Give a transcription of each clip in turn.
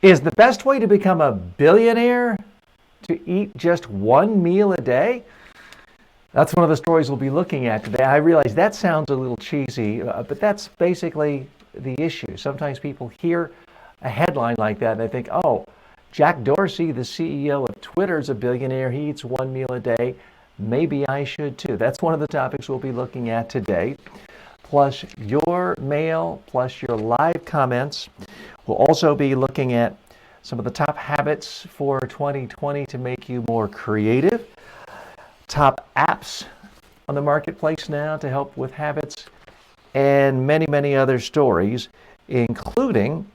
Is the best way to become a billionaire to eat just one meal a day? That's one of the stories we'll be looking at today. I realize that sounds a little cheesy, but that's basically the issue. Sometimes people hear a headline like that and they think, oh, Jack Dorsey, the CEO of Twitter, is a billionaire. He eats one meal a day. Maybe I should too. That's one of the topics we'll be looking at today. Plus your mail, plus your live comments. We'll also be looking at some of the top habits for 2020 to make you more creative. Top apps on the marketplace now to help with habits, and many, many other stories, including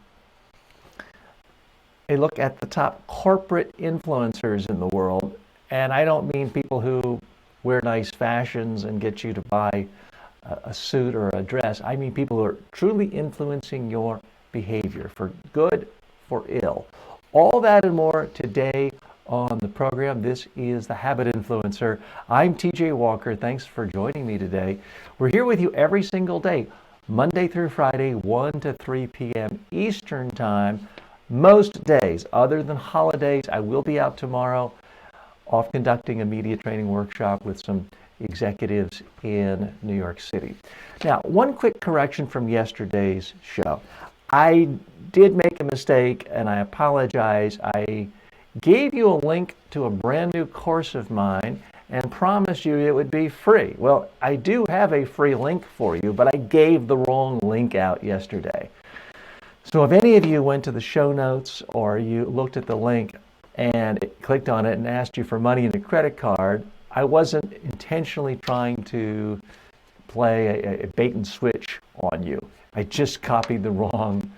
a look at the top corporate influencers in the world. And I don't mean people who wear nice fashions and get you to buy a suit or a dress. I mean people who are truly influencing your behavior for good, for ill. All that and more today on the program. This is The Habit Influencer. I'm TJ Walker. Thanks for joining me today. We're here with you every single day, Monday through Friday, 1 to 3 p.m. Eastern Time. Most days, other than holidays, I will be out tomorrow off conducting a media training workshop with some executives in New York City. Now, one quick correction from yesterday's show. I did make a mistake and I apologize. I gave you a link to a brand new course of mine and promised you it would be free. Well, I do have a free link for you, but I gave the wrong link out yesterday. So if any of you went to the show notes or you looked at the link and clicked on it and asked you for money and a credit card, I wasn't intentionally trying to play a bait and switch on you. I just copied the wrong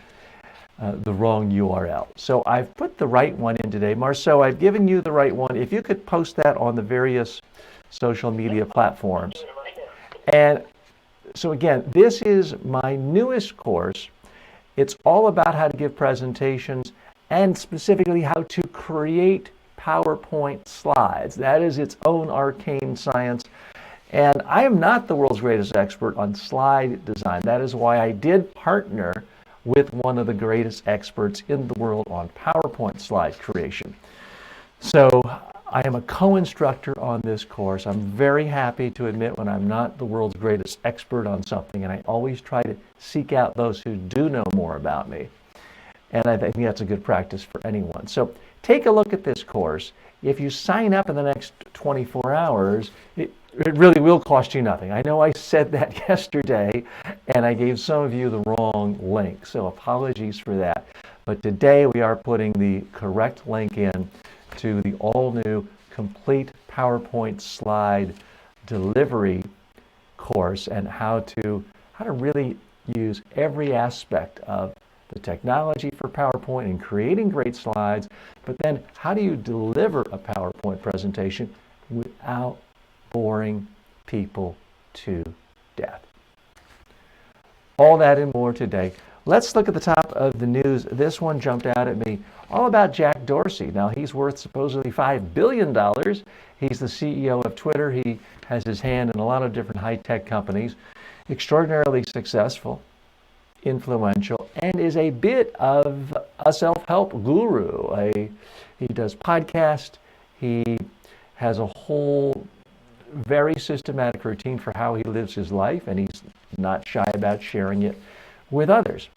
URL. So I've put the right one in today. Marceau, I've given you the right one. If you could post that on the various social media platforms. And so again, this is my newest course. It's all about how to give presentations and specifically how to create PowerPoint slides. That is its own arcane science. And I am not the world's greatest expert on slide design. That is why I did partner with one of the greatest experts in the world on PowerPoint slide creation. So I am a co-instructor on this course. I'm very happy to admit when I'm not the world's greatest expert on something, and I always try to seek out those who do know more about me. And I think that's a good practice for anyone. So take a look at this course. If you sign up in the next 24 hours, it really will cost you nothing. I know I said that yesterday, and I gave some of you the wrong link, so apologies for that. But today we are putting the correct link in to the all-new complete PowerPoint slide delivery course and how to really use every aspect of the technology for PowerPoint and creating great slides, but then how do you deliver a PowerPoint presentation without boring people to death? All that and more today. Let's look at the top of the news. This one jumped out at me, all about Jack Dorsey. Now, he's worth supposedly $5 billion. He's the CEO of Twitter. He has his hand in a lot of different high-tech companies, extraordinarily successful, influential, and is a bit of a self-help guru. He does podcasts. He has a whole very systematic routine for how he lives his life, and he's not shy about sharing it with others.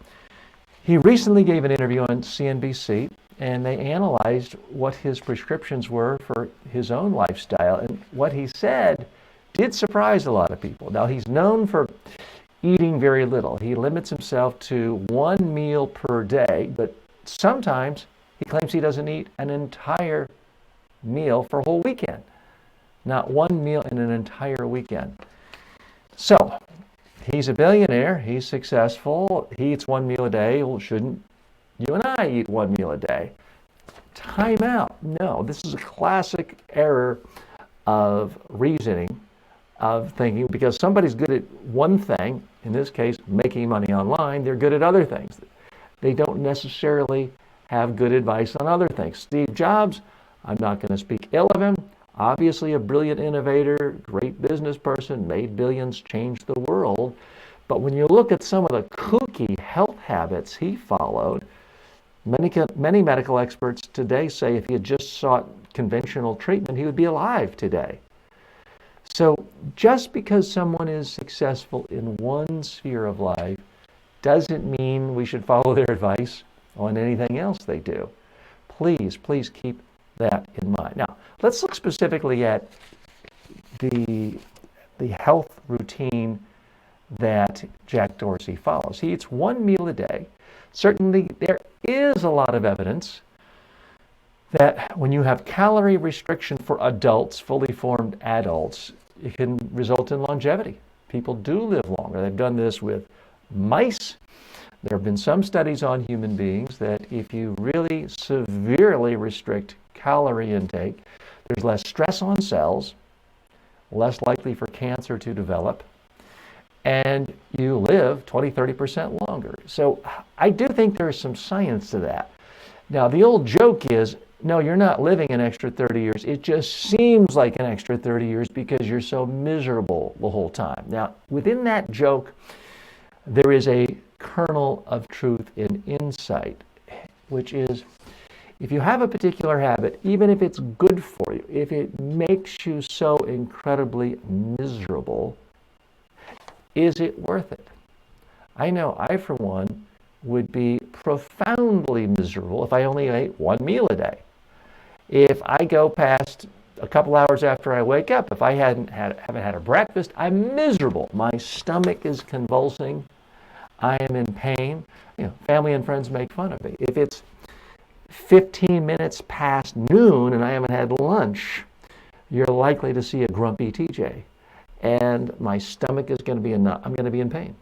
He recently gave an interview on CNBC, and they analyzed what his prescriptions were for his own lifestyle, and what he said did surprise a lot of people. Now, he's known for eating very little. He limits himself to one meal per day, but sometimes he claims he doesn't eat an entire meal for a whole weekend. Not one meal in an entire weekend. So, he's a billionaire, he's successful, he eats one meal a day. Well, shouldn't you and I eat one meal a day? Time out. No, this is a classic error of reasoning, of thinking, because somebody's good at one thing, in this case, making money online, they're good at other things. They don't necessarily have good advice on other things. Steve Jobs, I'm not going to speak ill of him. Obviously a brilliant innovator, great business person, made billions, changed the world. But when you look at some of the kooky health habits he followed, Many medical experts today say if he had just sought conventional treatment, he would be alive today. So just because someone is successful in one sphere of life doesn't mean we should follow their advice on anything else they do. Please, please keep that in mind. Now, let's look specifically at the health routine that Jack Dorsey follows. He eats one meal a day. Certainly, there is a lot of evidence that when you have calorie restriction for adults, fully formed adults, it can result in longevity. People do live longer. They've done this with mice. There have been some studies on human beings that if you really severely restrict calorie intake, there's less stress on cells, less likely for cancer to develop, and you live 20-30% longer. So I do think there is some science to that. Now, the old joke is, no, you're not living an extra 30 years. It just seems like an extra 30 years because you're so miserable the whole time. Now, within that joke, there is a kernel of truth and insight, which is if you have a particular habit, even if it's good for you, if it makes you so incredibly miserable, is it worth it? I know I, for one, would be profoundly miserable if I only ate one meal a day. If I go past a couple hours after I wake up, if I haven't had a breakfast, I'm miserable. My stomach is convulsing. I am in pain. Family and friends make fun of me. If it's 15 minutes past noon and I haven't had lunch, you're likely to see a grumpy TJ. And my stomach is going to be I'm going to be in pain.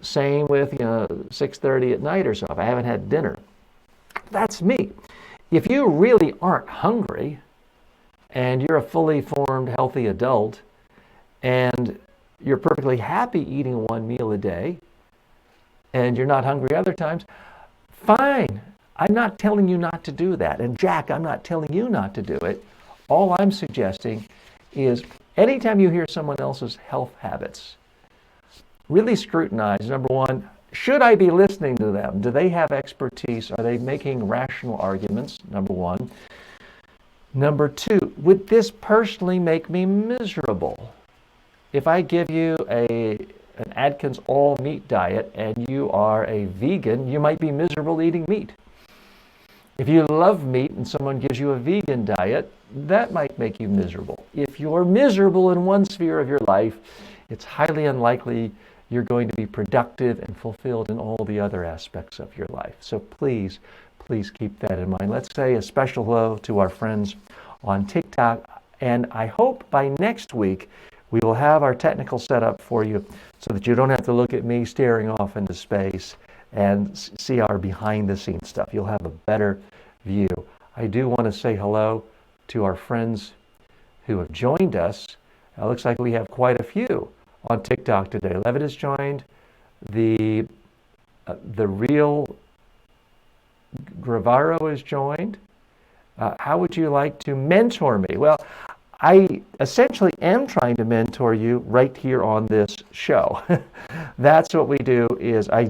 Same with 6:30 at night or so if I haven't had dinner. That's me. If you really aren't hungry and you're a fully formed, healthy adult and you're perfectly happy eating one meal a day and you're not hungry other times, fine. I'm not telling you not to do that. And Jack, I'm not telling you not to do it. All I'm suggesting is anytime you hear someone else's health habits, really scrutinize. Number one, should I be listening to them? Do they have expertise? Are they making rational arguments? Number one. Number two, would this personally make me miserable? If I give you an Atkins all-meat diet and you are a vegan, you might be miserable eating meat. If you love meat and someone gives you a vegan diet, that might make you miserable. If you're miserable in one sphere of your life, it's highly unlikely you're going to be productive and fulfilled in all the other aspects of your life. So please, please keep that in mind. Let's say a special hello to our friends on TikTok, and I hope by next week we will have our technical setup for you so that you don't have to look at me staring off into space and see our behind-the-scenes stuff. You'll have a better view. I do want to say hello to our friends who have joined us. It looks like we have quite a few on TikTok today. Levitt has joined. The real Gravaro has joined. How would you like to mentor me? Well, I essentially am trying to mentor you right here on this show. That's what we do. Is I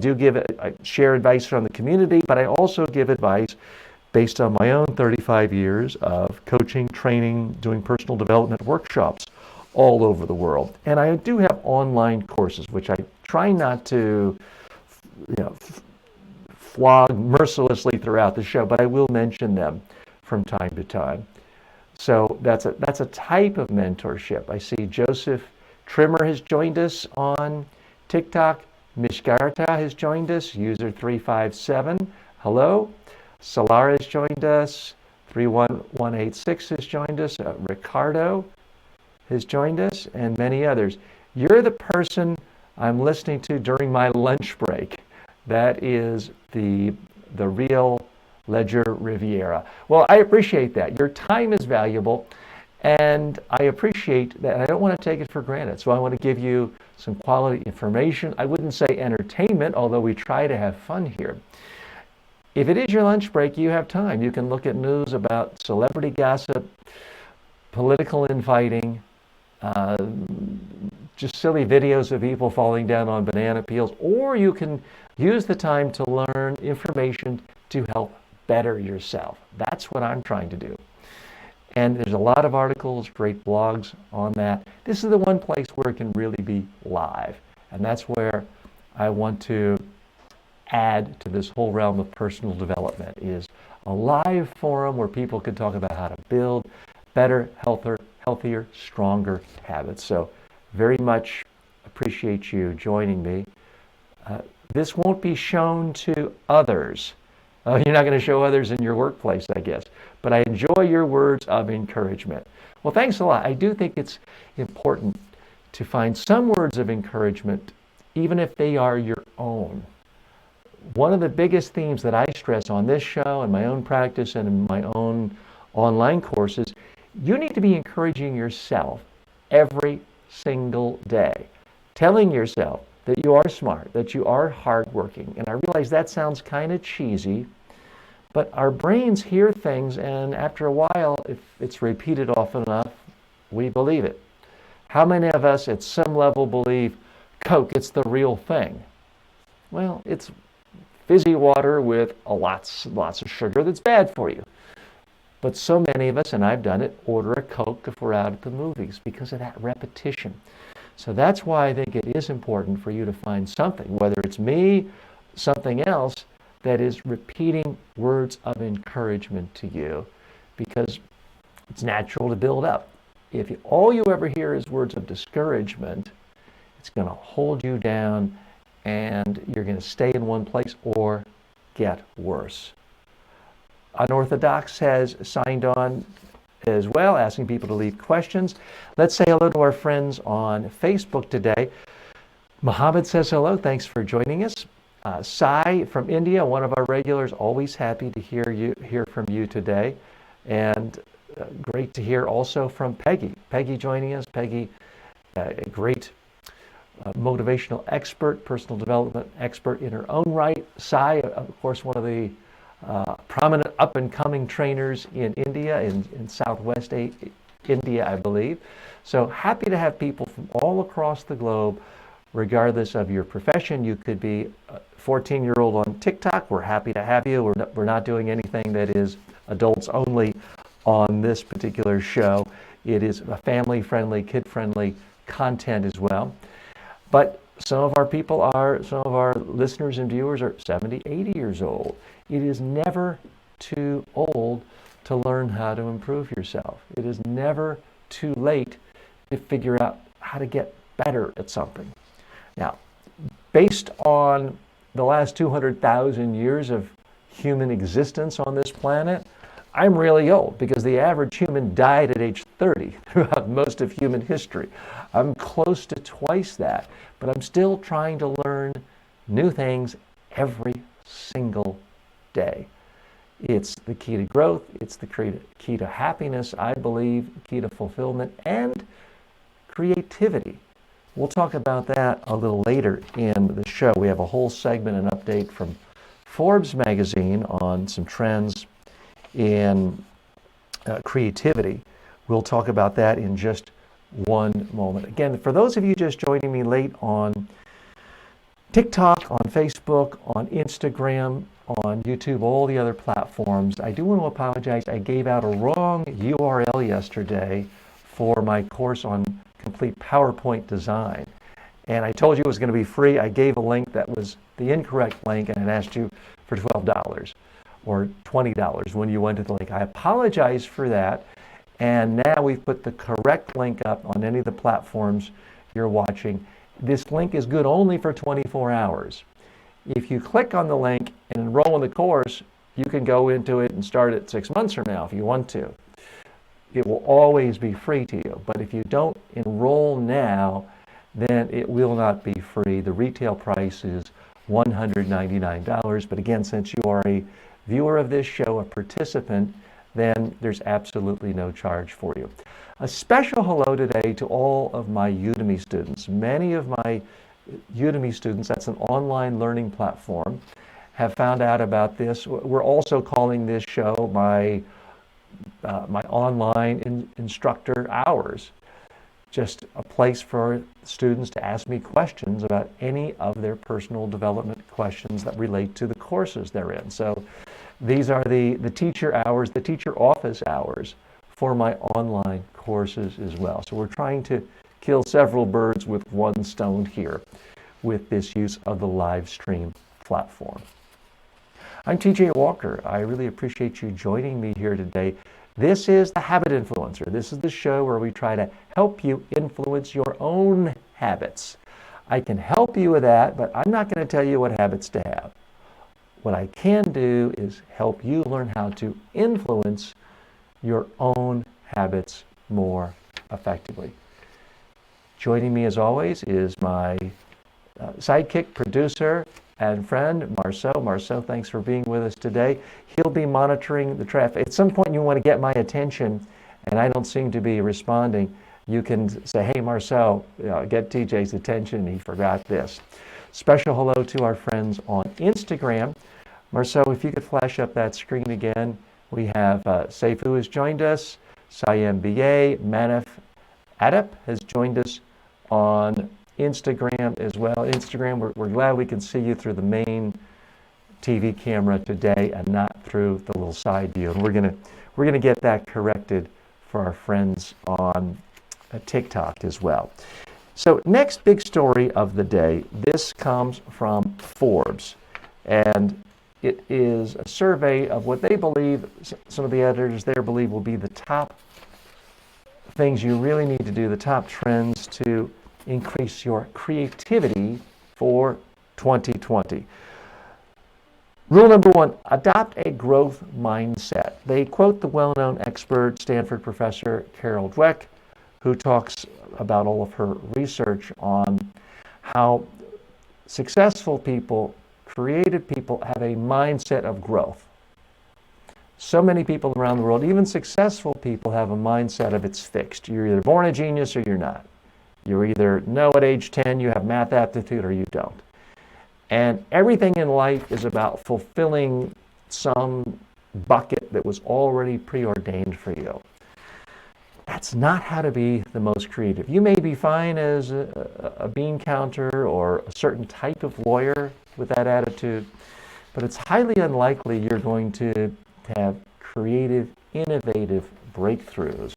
share advice from the community, but I also give advice based on my own 35 years of coaching, training, doing personal development workshops all over the world. And I do have online courses, which I try not to flog mercilessly throughout the show, but I will mention them from time to time. So that's a type of mentorship. I see Joseph Trimmer has joined us on TikTok. Mishgarta has joined us, user 357. Hello. Solara has joined us. 31186 has joined us. Ricardo has joined us, and many others. You're the person I'm listening to during my lunch break. That is the real Ledger Riviera. Well, I appreciate that. Your time is valuable, and I appreciate that. I don't want to take it for granted, so I want to give you some quality information. I wouldn't say entertainment, although we try to have fun here. If it is your lunch break, you have time. You can look at news about celebrity gossip, political infighting, just silly videos of people falling down on banana peels, or you can use the time to learn information to help better yourself. That's what I'm trying to do. And there's a lot of articles, great blogs on that. This is the one place where it can really be live. And that's where I want to add to this whole realm of personal development, is a live forum where people can talk about how to build better, healthier, stronger habits. So very much appreciate you joining me. This won't be shown to others. You're not going to show others in your workplace, I guess. But I enjoy your words of encouragement. Well, thanks a lot. I do think it's important to find some words of encouragement, even if they are your own. One of the biggest themes that I stress on this show and my own practice and in my own online courses, you need to be encouraging yourself every single day, telling yourself that you are smart, that you are hardworking. And I realize that sounds kind of cheesy, but our brains hear things, and after a while, if it's repeated often enough, we believe it. How many of us at some level believe Coke, it's the real thing? Well, it's fizzy water with lots of sugar that's bad for you. But so many of us, and I've done it, order a Coke if we're out at the movies because of that repetition. So that's why I think it is important for you to find something, whether it's me, something else, that is repeating words of encouragement to you, because it's natural to build up. If all you ever hear is words of discouragement, it's going to hold you down and you're going to stay in one place or get worse. Unorthodox has signed on as well, asking people to leave questions. Let's say hello to our friends on Facebook today. Mohammed says hello. Thanks for joining us. Sai from India, one of our regulars, always happy to hear from you today. And great to hear also from Peggy. Peggy joining us. Peggy, a great motivational expert, personal development expert in her own right. Sai, of course, one of the prominent up-and-coming trainers in India, in Southwest India, I believe. So happy to have people from all across the globe, regardless of your profession. You could be a 14-year-old on TikTok. We're happy to have you. We're not doing anything that is adults only on this particular show. It is a family-friendly, kid-friendly content as well. But some of our listeners and viewers are 70, 80 years old. It is never too old to learn how to improve yourself. It is never too late to figure out how to get better at something. Now, based on the last 200,000 years of human existence on this planet, I'm really old because the average human died at age 30 throughout most of human history. I'm close to twice that, but I'm still trying to learn new things every single day. It's the key to growth. It's the key to happiness, I believe, key to fulfillment and creativity. We'll talk about that a little later in the show. We have a whole segment, an update from Forbes magazine on some trends in creativity. We'll talk about that in just one moment. Again, for those of you just joining me late on TikTok, on Facebook, on Instagram, on YouTube, all the other platforms, I do want to apologize. I gave out a wrong URL yesterday for my course on complete PowerPoint design. And I told you it was going to be free. I gave a link that was the incorrect link, and it asked you for $12 or $20 when you went to the link. I apologize for that. And now we've put the correct link up on any of the platforms you're watching. This link is good only for 24 hours. If you click on the link and enroll in the course, you can go into it and start it 6 months from now if you want to. It will always be free to you. But if you don't enroll now, then it will not be free. The retail price is $199. But again, since you are a viewer of this show, a participant, then there's absolutely no charge for you. A special hello today to all of my Udemy students. Many of my Udemy students, that's an online learning platform, have found out about this. We're also calling this show my online instructor hours. Just a place for students to ask me questions about any of their personal development questions that relate to the courses they're in. So These are the teacher hours, the teacher office hours for my online courses as well. So we're trying to kill several birds with one stone here with this use of the live stream platform. I'm TJ Walker. I really appreciate you joining me here today. This is The Habit Influencer. This is the show where we try to help you influence your own habits. I can help you with that, but I'm not going to tell you what habits to have. What I can do is help you learn how to influence your own habits more effectively. Joining me as always is my sidekick, producer, and friend, Marceau. Marceau, thanks for being with us today. He'll be monitoring the traffic. At some point you want to get my attention and I don't seem to be responding, you can say, hey, Marceau, get TJ's attention. He forgot this. Special hello to our friends on Instagram. Marceau, if you could flash up that screen again. We have Seifu has joined us. Siam BA, Manaf Adep has joined us on Instagram as well. Instagram, we're glad we can see you through the main TV camera today and not through the little side view. And we're gonna get that corrected for our friends on TikTok as well. So next big story of the day. This comes from Forbes, and it is a survey of what they believe, some of the editors there believe will be the top things you really need to do, the top trends to increase your creativity for 2020. Rule number one, adopt a growth mindset. They quote the well-known expert, Stanford professor Carol Dweck, who talks about all of her research on how successful people, creative people, have a mindset of growth. So many people around the world, even successful people, have a mindset of it's fixed. You're either born a genius or you're not. You either know at age 10 you have math aptitude or you don't. And everything in life is about fulfilling some bucket that was already preordained for you. That's not how to be the most creative. You may be fine as a bean counter or a certain type of lawyer with that attitude, but it's highly unlikely you're going to have creative, innovative breakthroughs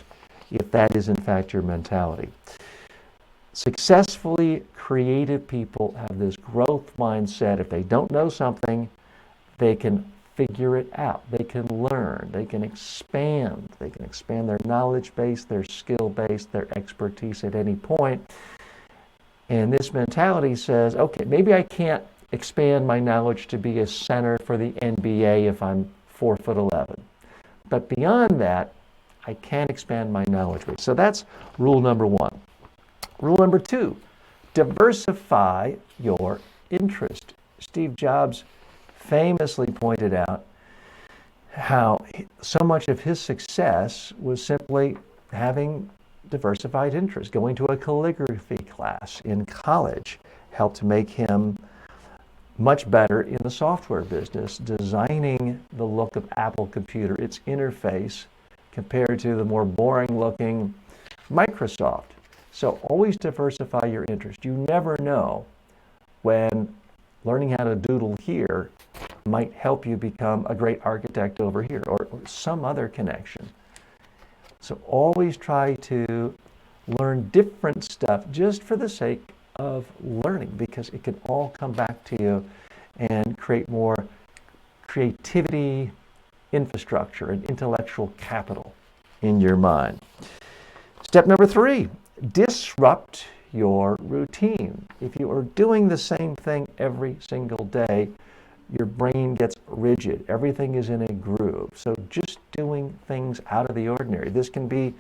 if that is in fact your mentality. Successfully creative people have this growth mindset. If they don't know something, they can figure it out. They can learn. They can expand. They can expand their knowledge base, their skill base, their expertise at any point. And this mentality says, okay, maybe I can't expand my knowledge to be a center for the NBA if I'm 4'11". But beyond that, I can expand my knowledge base. So that's rule number one. Rule number two, diversify your interest. Steve Jobs famously pointed out how so much of his success was simply having diversified interests. Going to a calligraphy class in college helped make him much better in the software business, designing the look of Apple computer, its interface, compared to the more boring looking Microsoft. So always diversify your interest. You never know when learning how to doodle here might help you become a great architect over here or some other connection. So always try to learn different stuff just for the sake of learning, because it can all come back to you and create more creativity, infrastructure, and intellectual capital in your mind. Step number three, disrupt your routine. If you are doing the same thing every single day, your brain gets rigid. Everything is in a groove. So just doing things out of the ordinary. This can be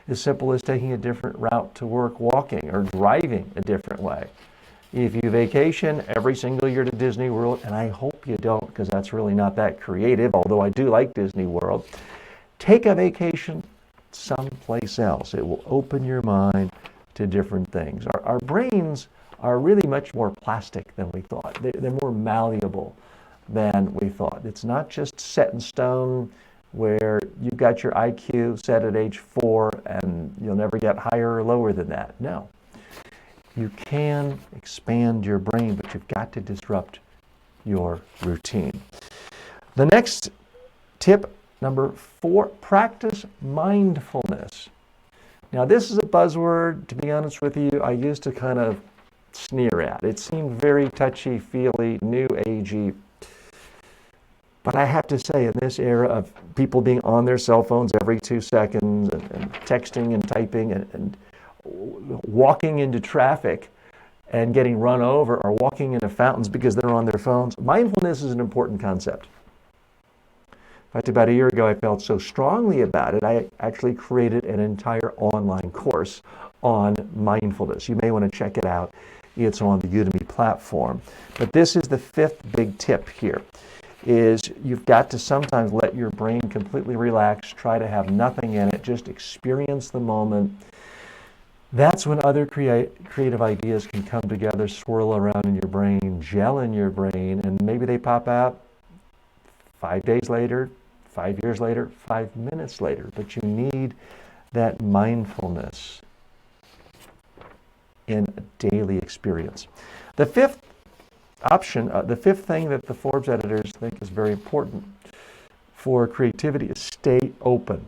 as simple as taking a different route to work, walking, or driving a different way. If you vacation every single year to Disney World, and I hope you don't because that's really not that creative, although I do like Disney World, take a vacation someplace else. It will open your mind to different things. Our brains are really much more plastic than we thought. They're more malleable than we thought. It's not just set in stone where you've got your IQ set at age 4 and you'll never get higher or lower than that. No. You can expand your brain, but you've got to disrupt your routine. The next Tip number 4, practice mindfulness. Now, this is a buzzword, to be honest with you, I used to kind of sneer at. It seemed very touchy-feely, new agey. But I have to say, in this era of people being on their cell phones every 2 seconds and texting and typing and walking into traffic and getting run over or walking into fountains because they're on their phones, mindfulness is an important concept. In fact, about a year ago, I felt so strongly about it, I actually created an entire online course on mindfulness. You may want to check it out. It's on the Udemy platform. But this is the 5th big tip here, is you've got to sometimes let your brain completely relax, try to have nothing in it, just experience the moment. That's when other creative ideas can come together, swirl around in your brain, gel in your brain, and maybe they pop out 5 days later, 5 years later, 5 minutes later. But you need that mindfulness in a daily experience. The 5th option, the 5th thing that the Forbes editors think is very important for creativity is stay open.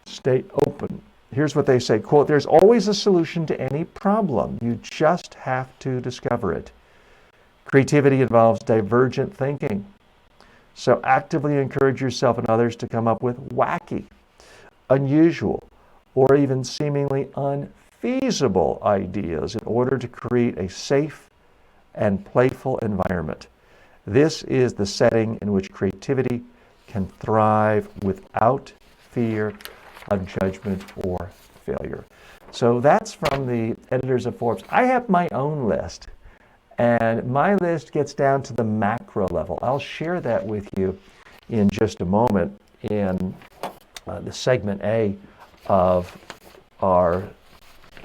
Stay open. Here's what they say, quote, "There's always a solution to any problem. You just have to discover it. Creativity involves divergent thinking. So actively encourage yourself and others to come up with wacky, unusual, or even seemingly unfeasible ideas in order to create a safe and playful environment. This is the setting in which creativity can thrive without fear of judgment or failure." So that's from the editors of Forbes. I have my own list, and my list gets down to the macro level. I'll share that with you in just a moment in the segment A of our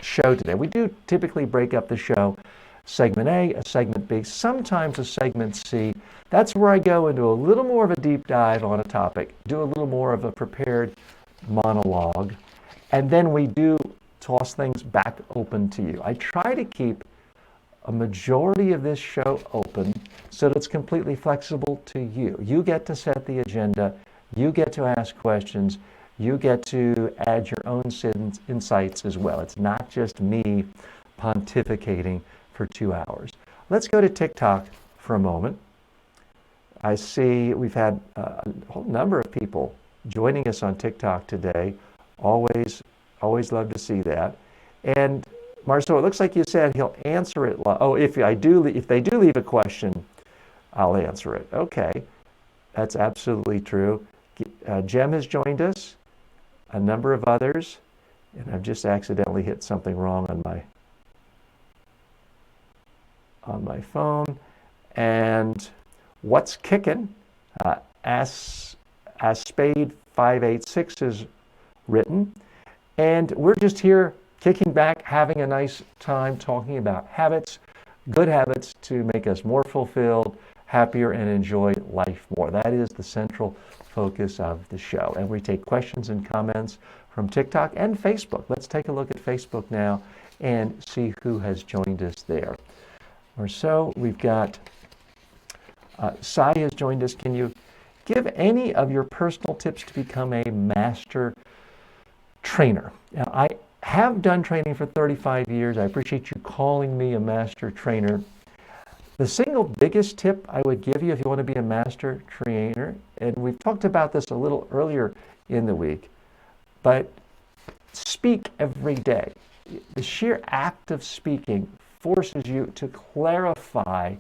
show today. We do typically break up the show, segment A, a segment B, sometimes a segment C. That's where I go into a little more of a deep dive on a topic, do a little more of a prepared monologue, and then we do toss things back open to you. I try to keep a majority of this show open so that it's completely flexible to you. You get to set the agenda, you get to ask questions, you get to add your own insights as well. It's not just me pontificating for 2 hours. Let's go to TikTok for a moment. I see we've had a whole number of people joining us on TikTok today. Always love to see that. And Marceau, it looks like you said he'll answer it. If they do leave a question, I'll answer it. Okay, that's absolutely true. Jem has joined us, a number of others, and I've just accidentally hit something wrong on my phone. And what's kicking? As Spade 586 is written, and we're just here kicking back, having a nice time talking about habits, good habits to make us more fulfilled, happier, and enjoy life more. That is the central focus of the show. And we take questions and comments from TikTok and Facebook. Let's take a look at Facebook now and see who has joined us there. Or so we've got Sai has joined us. Can you give any of your personal tips to become a master trainer? Now, I have done training for 35 years. I appreciate you calling me a master trainer. The single biggest tip I would give you if you want to be a master trainer, and we've talked about this a little earlier in the week, but speak every day. The sheer act of speaking forces you to clarify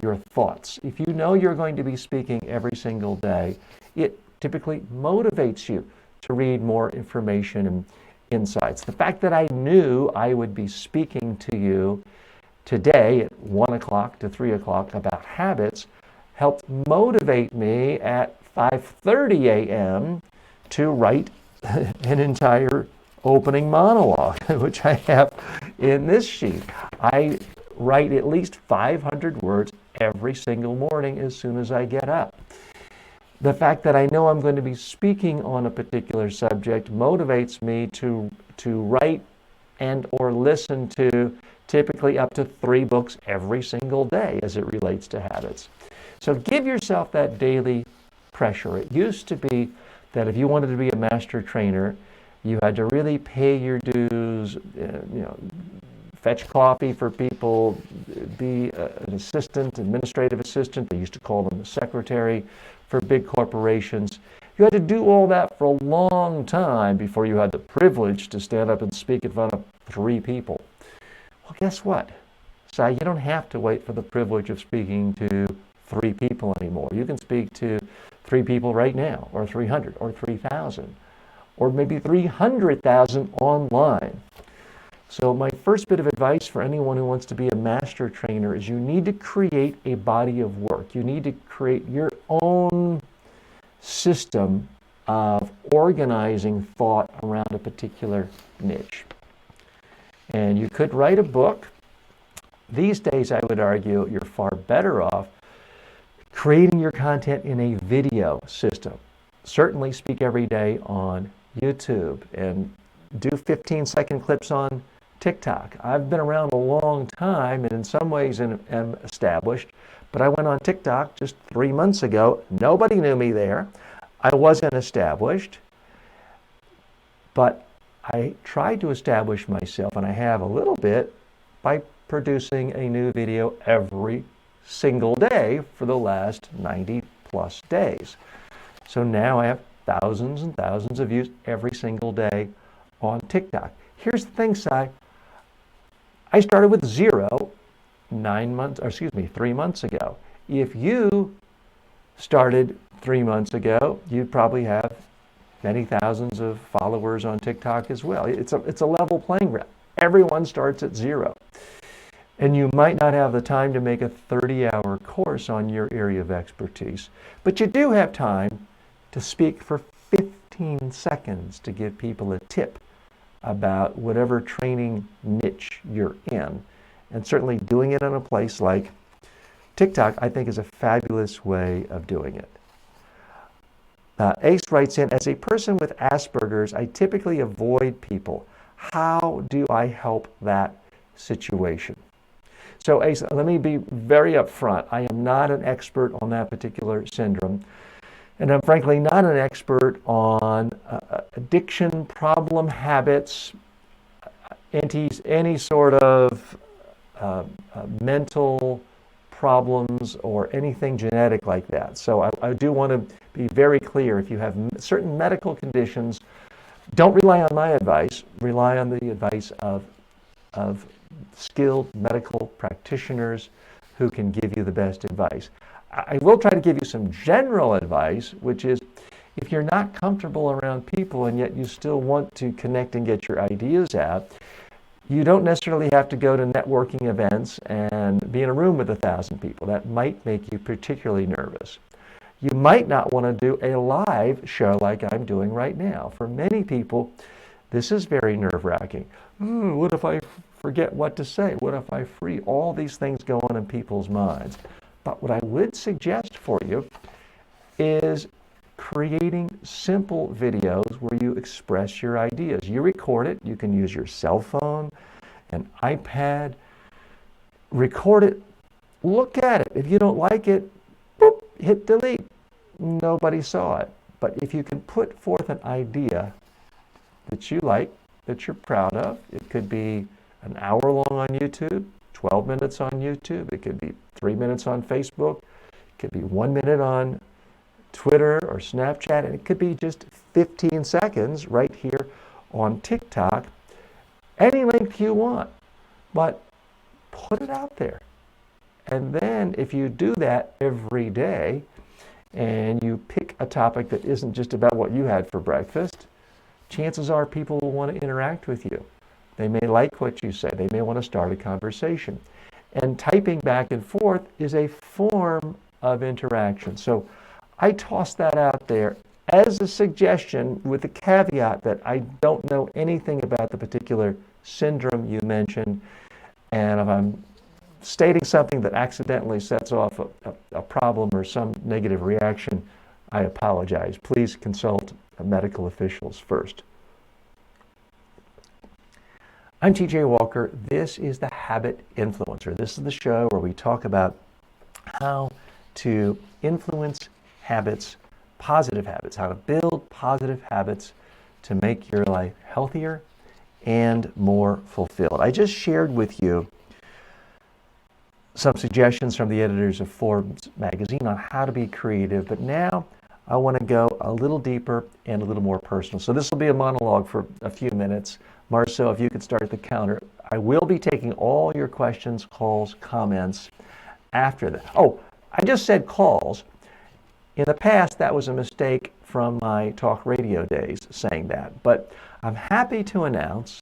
your thoughts. If you know you're going to be speaking every single day, it typically motivates you to read more information and insights. The fact that I knew I would be speaking to you today at 1 o'clock to 3 o'clock about habits helped motivate me at 5:30 a.m. to write an entire opening monologue, which I have in this sheet. I write at least 500 words every single morning as soon as I get up. The fact that I know I'm going to be speaking on a particular subject motivates me to write and or listen to typically up to 3 books every single day as it relates to habits. So give yourself that daily pressure. It used to be that if you wanted to be a master trainer, you had to really pay your dues, fetch coffee for people, be an assistant, administrative assistant. They used to call them the secretary for big corporations. You had to do all that for a long time before you had the privilege to stand up and speak in front of 3 people. Well, guess what? So you don't have to wait for the privilege of speaking to 3 people anymore. You can speak to 3 people right now, or 300, or 3,000, or maybe 300,000 online. So my first bit of advice for anyone who wants to be a master trainer is you need to create a body of work. You need to create your own system of organizing thought around a particular niche. And you could write a book. These days, I would argue you're far better off creating your content in a video system. Certainly speak every day on YouTube and do 15-second clips on TikTok. I've been around a long time and in some ways am established, but I went on TikTok just 3 months ago. Nobody knew me there. I wasn't established, but I tried to establish myself, and I have a little bit, by producing a new video every single day for the last 90 plus days. So now I have thousands and thousands of views every single day on TikTok. Here's the thing, Si. I started with 0 3 months ago. If you started 3 months ago, you'd probably have many thousands of followers on TikTok as well. It's a level playing ground. Everyone starts at 0. And you might not have the time to make a 30-hour course on your area of expertise, but you do have time to speak for 15 seconds to give people a tip about whatever training niche you're in. And certainly doing it in a place like TikTok, I think, is a fabulous way of doing it. Ace writes in, as a person with Asperger's, I typically avoid people. How do I help that situation? So Ace, let me be very upfront. I am not an expert on that particular syndrome. And I'm frankly not an expert on addiction, problem, habits, any sort of mental problems or anything genetic like that. So I do want to be very clear. If you have certain medical conditions, don't rely on my advice. Rely on the advice of skilled medical practitioners who can give you the best advice. I will try to give you some general advice, which is if you're not comfortable around people and yet you still want to connect and get your ideas out, you don't necessarily have to go to networking events and be in a room with 1,000 people. That might make you particularly nervous. You might not want to do a live show like I'm doing right now. For many people, this is very nerve-wracking. What if I forget what to say? What if I freeze? All these things go on in people's minds. But what I would suggest for you is creating simple videos where you express your ideas. You record it. You can use your cell phone, an iPad. Record it. Look at it. If you don't like it, boop, hit delete. Nobody saw it. But if you can put forth an idea that you like, that you're proud of, it could be an hour long on YouTube, 12 minutes on YouTube. It could be 3 minutes on Facebook. It could be 1 minute on Twitter or Snapchat. And it could be just 15 seconds right here on TikTok. Any length you want, but put it out there. And then if you do that every day and you pick a topic that isn't just about what you had for breakfast, chances are people will want to interact with you. They may like what you say. They may want to start a conversation. And typing back and forth is a form of interaction. So I toss that out there as a suggestion with the caveat that I don't know anything about the particular syndrome you mentioned. And if I'm stating something that accidentally sets off a problem or some negative reaction, I apologize. Please consult medical officials first. I'm TJ Walker. This is the Habit Influencer. This is the show where we talk about how to influence habits positive habits, how to build positive habits to make your life healthier and more fulfilled. I just shared with you some suggestions from the editors of Forbes magazine on how to be creative, but now I want to go a little deeper and a little more personal. So this will be a monologue for a few minutes. Marceau, if you could start the counter. I will be taking all your questions, calls, comments after that. Oh, I just said calls. In the past, that was a mistake from my talk radio days saying that. But I'm happy to announce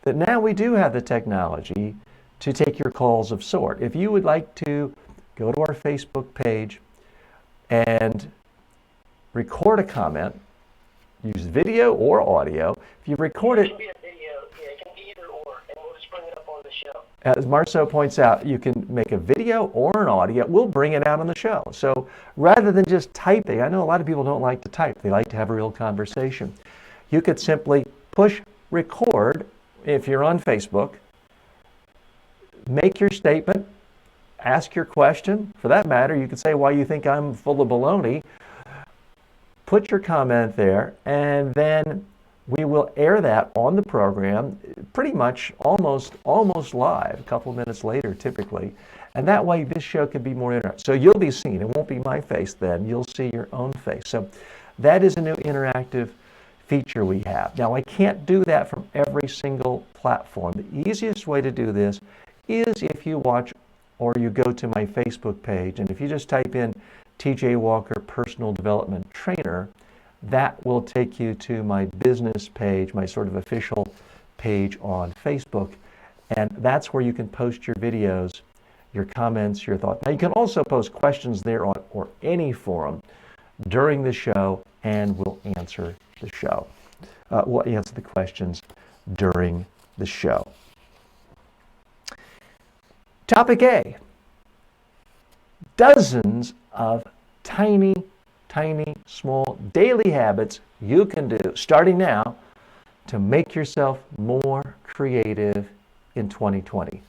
that now we do have the technology to take your calls of sort. If you would like to go to our Facebook page and record a comment, use video or audio. If you record it, It can be a video, yeah, it can be either or, and we'll just bring it up on the show. as Marceau points out, you can make a video or an audio. We'll bring it out on the show. So rather than just typing, I know a lot of people don't like to type. They like to have a real conversation. You could simply push record if you're on Facebook, make your statement, ask your question. For that matter, you could say why you think I'm full of baloney. Put your comment there, and then we will air that on the program pretty much almost live, a couple of minutes later typically. And that way this show can be more interactive. So you'll be seen. It won't be my face then. You'll see your own face. So that is a new interactive feature we have. Now I can't do that from every single platform. The easiest way to do this is if you watch or you go to my Facebook page, and if you just type in TJ Walker Personal Development Trainer, that will take you to my business page, my sort of official page on Facebook. And that's where you can post your videos, your comments, your thoughts. Now you can also post questions there on or any forum during the show, and we'll answer the show. We'll answer the questions during the show. Topic A, dozens of tiny, small daily habits you can do starting now to make yourself more creative in 2020.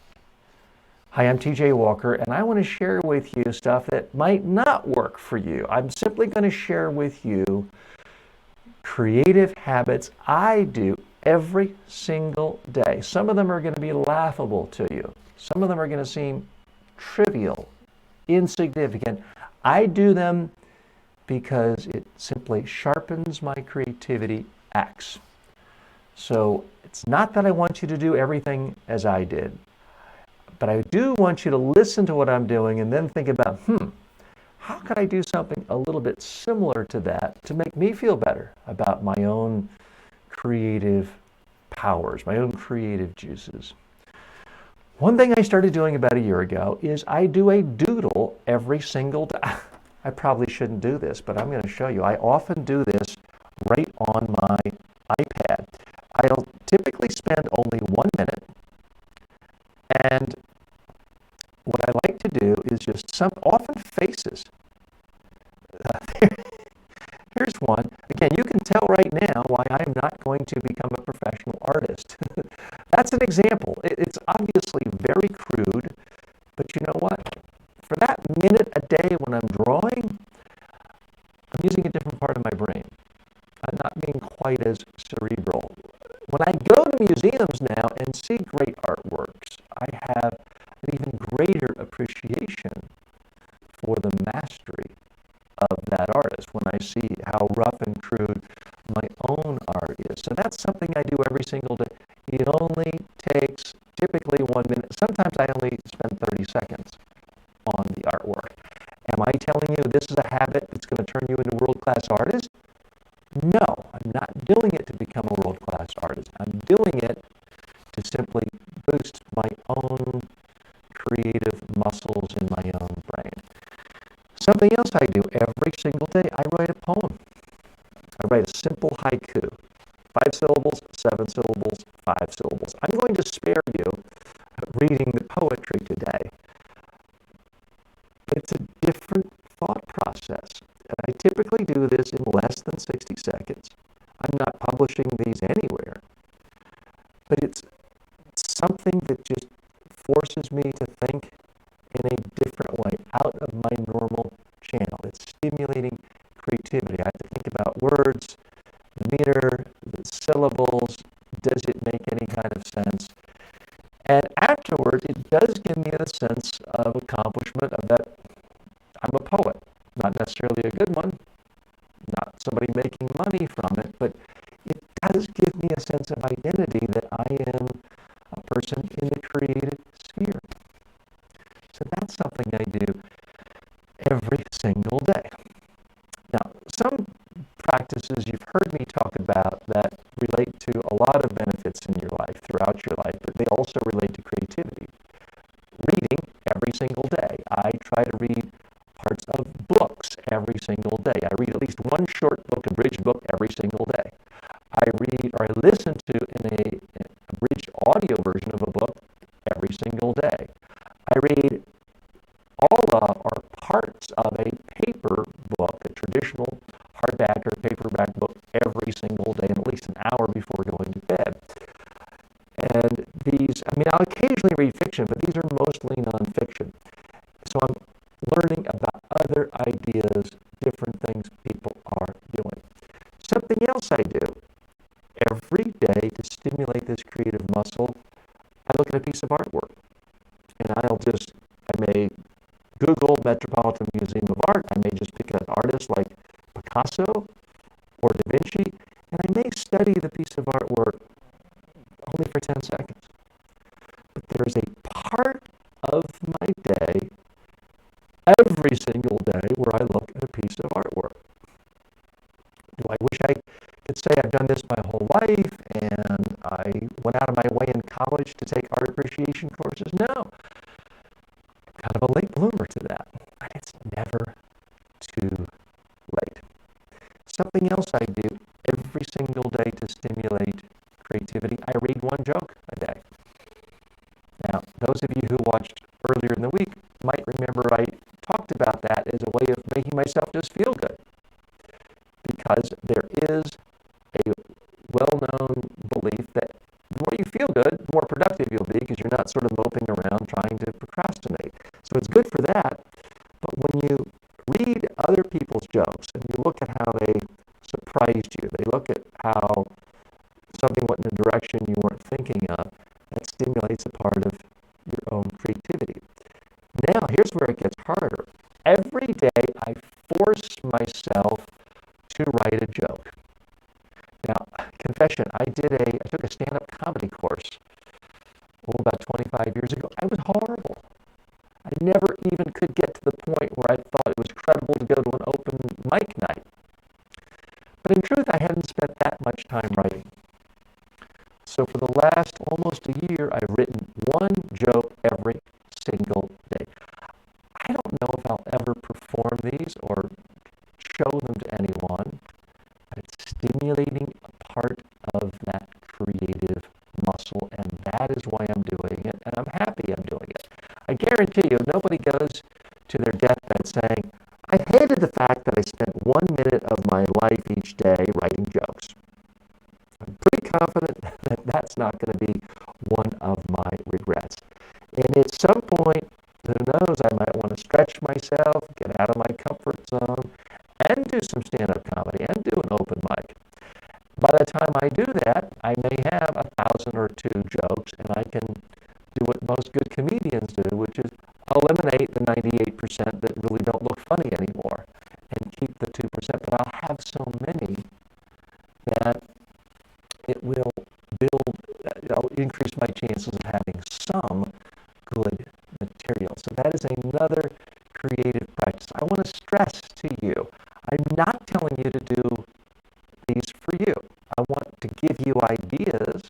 Hi, I'm TJ Walker, and I want to share with you stuff that might not work for you. I'm simply going to share with you creative habits I do every single day. Some of them are going to be laughable to you. Some of them are going to seem trivial, insignificant. I do them because it simply sharpens my creativity axe. So it's not that I want you to do everything as I did, but I do want you to listen to what I'm doing and then think about, how could I do something a little bit similar to that to make me feel better about my own creative powers, my own creative juices? One thing I started doing about a year ago is I do a doodle every single day. I probably shouldn't do this, but I'm going to show you. I often do this right on my iPad. I'll typically spend only 1 minute, and what I like to do is just often faces. Here's one. Again, you can tell right now why I am not going to become a professional artist. That's an example. It's obviously very crude, but you know what? For that minute a day when I'm drawing, I'm using a different part of my brain. I'm not being quite as cerebral. When I go to museums now and see great artworks, I have an even greater appreciation for the mastery of that artist when I see how rough and crude my own art is. So that's something I do every single day. It only takes typically 1 minute. Sometimes I only spend 30 seconds on the artwork. Am I telling you this is a habit that's going to turn you into a world-class artist? No, I'm not doing it to become a world-class artist. I'm doing it to simply boost my own creative muscles in my own brain. Something else I do every single day, I write a poem. I write a simple haiku. 5 syllables, 7 syllables, 5 syllables. I'm going to spare you reading the poetry today. But it's a different thought process. And I typically do this in less than 60 seconds. I'm not publishing these anywhere. But it's something that just forces me to think in a different way, out of my normal channel. It's stimulating creativity. I accomplishment of that I'm a poet. Not necessarily a good one, not somebody making money from it, but it does give me a sense of identity that I am a person in the creative sphere. So that's something I do every single day. Now, some practices you've heard me talk about that relate to a lot of benefits in your life, throughout your life, but they also relate to creativity. Reading every single day. I try to read parts of books every single day. I read at least one short book, abridged book, every single day. I read or I listen to an abridged audio version of a book every single day. I read all of or parts of a paper book, a traditional hardback or paperback book, every single day, and at least an hour before going to bed. And these, I'll occasionally read fiction, but these are mostly nonfiction. So I'm learning about other ideas, different things people are doing. Something else I do every day to stimulate this creative muscle, I look at a piece of artwork. And I may Google Metropolitan Museum of Art. I may just pick an artist like Picasso or Da Vinci, and I may study the piece of artwork only for 10 seconds. But there's a part of my day, every single day, where I look at a piece of artwork. Do I wish I could say I've done this my whole life and I went out of my way in college to take art appreciation courses? No. Kind of a late bloomer to that, but it's never too late. Something else I do every single day to stimulate creativity, I read one joke a day. Now, those of you who watched earlier in the week might remember I talked about that as a way of making myself just feel good. Because there is a well-known belief that the more you feel good, the more productive you'll be because you're not sort of moping around trying to procrastinate. So it's good for that. But when you read other people's jokes and you look at how they surprised you, they look at how something went in a direction you weren't thinking of, that stimulates a part of your own creativity. Now, here's where it gets harder. Every day I force myself to write a joke. Now, confession, I took a stand-up comedy course about 25 years ago. I was horrible. I never even could get to the point where I thought it was credible to go to an open mic night. But in truth, I hadn't spent that much time writing. So for the last almost a year, I've written one joke every single day. I don't know if I'll ever perform these or show them to anyone, but it's stimulating a part of that creative muscle, and that is why I'm doing it, and I'm happy I'm doing it. I guarantee you, nobody goes to their deathbed saying, I hated the fact that I spent 1 minute of my life each day writing jokes. I'm pretty confident that that's not going to be one of my regrets. And at some point, who knows, I might want to stretch myself, get out of my comfort zone, and do some stand-up comedy, and do an open mic. By the time I do that, I may have 1,000 or 2 jokes, and I can do what most good comedians do, which is eliminate the 98% that really don't look funny anymore, and keep the 2%. But I'll have so many that it will increase my chances of having some good material. So that is another creative practice. I want to stress to you, I'm not telling you to do these for you. I want to give you ideas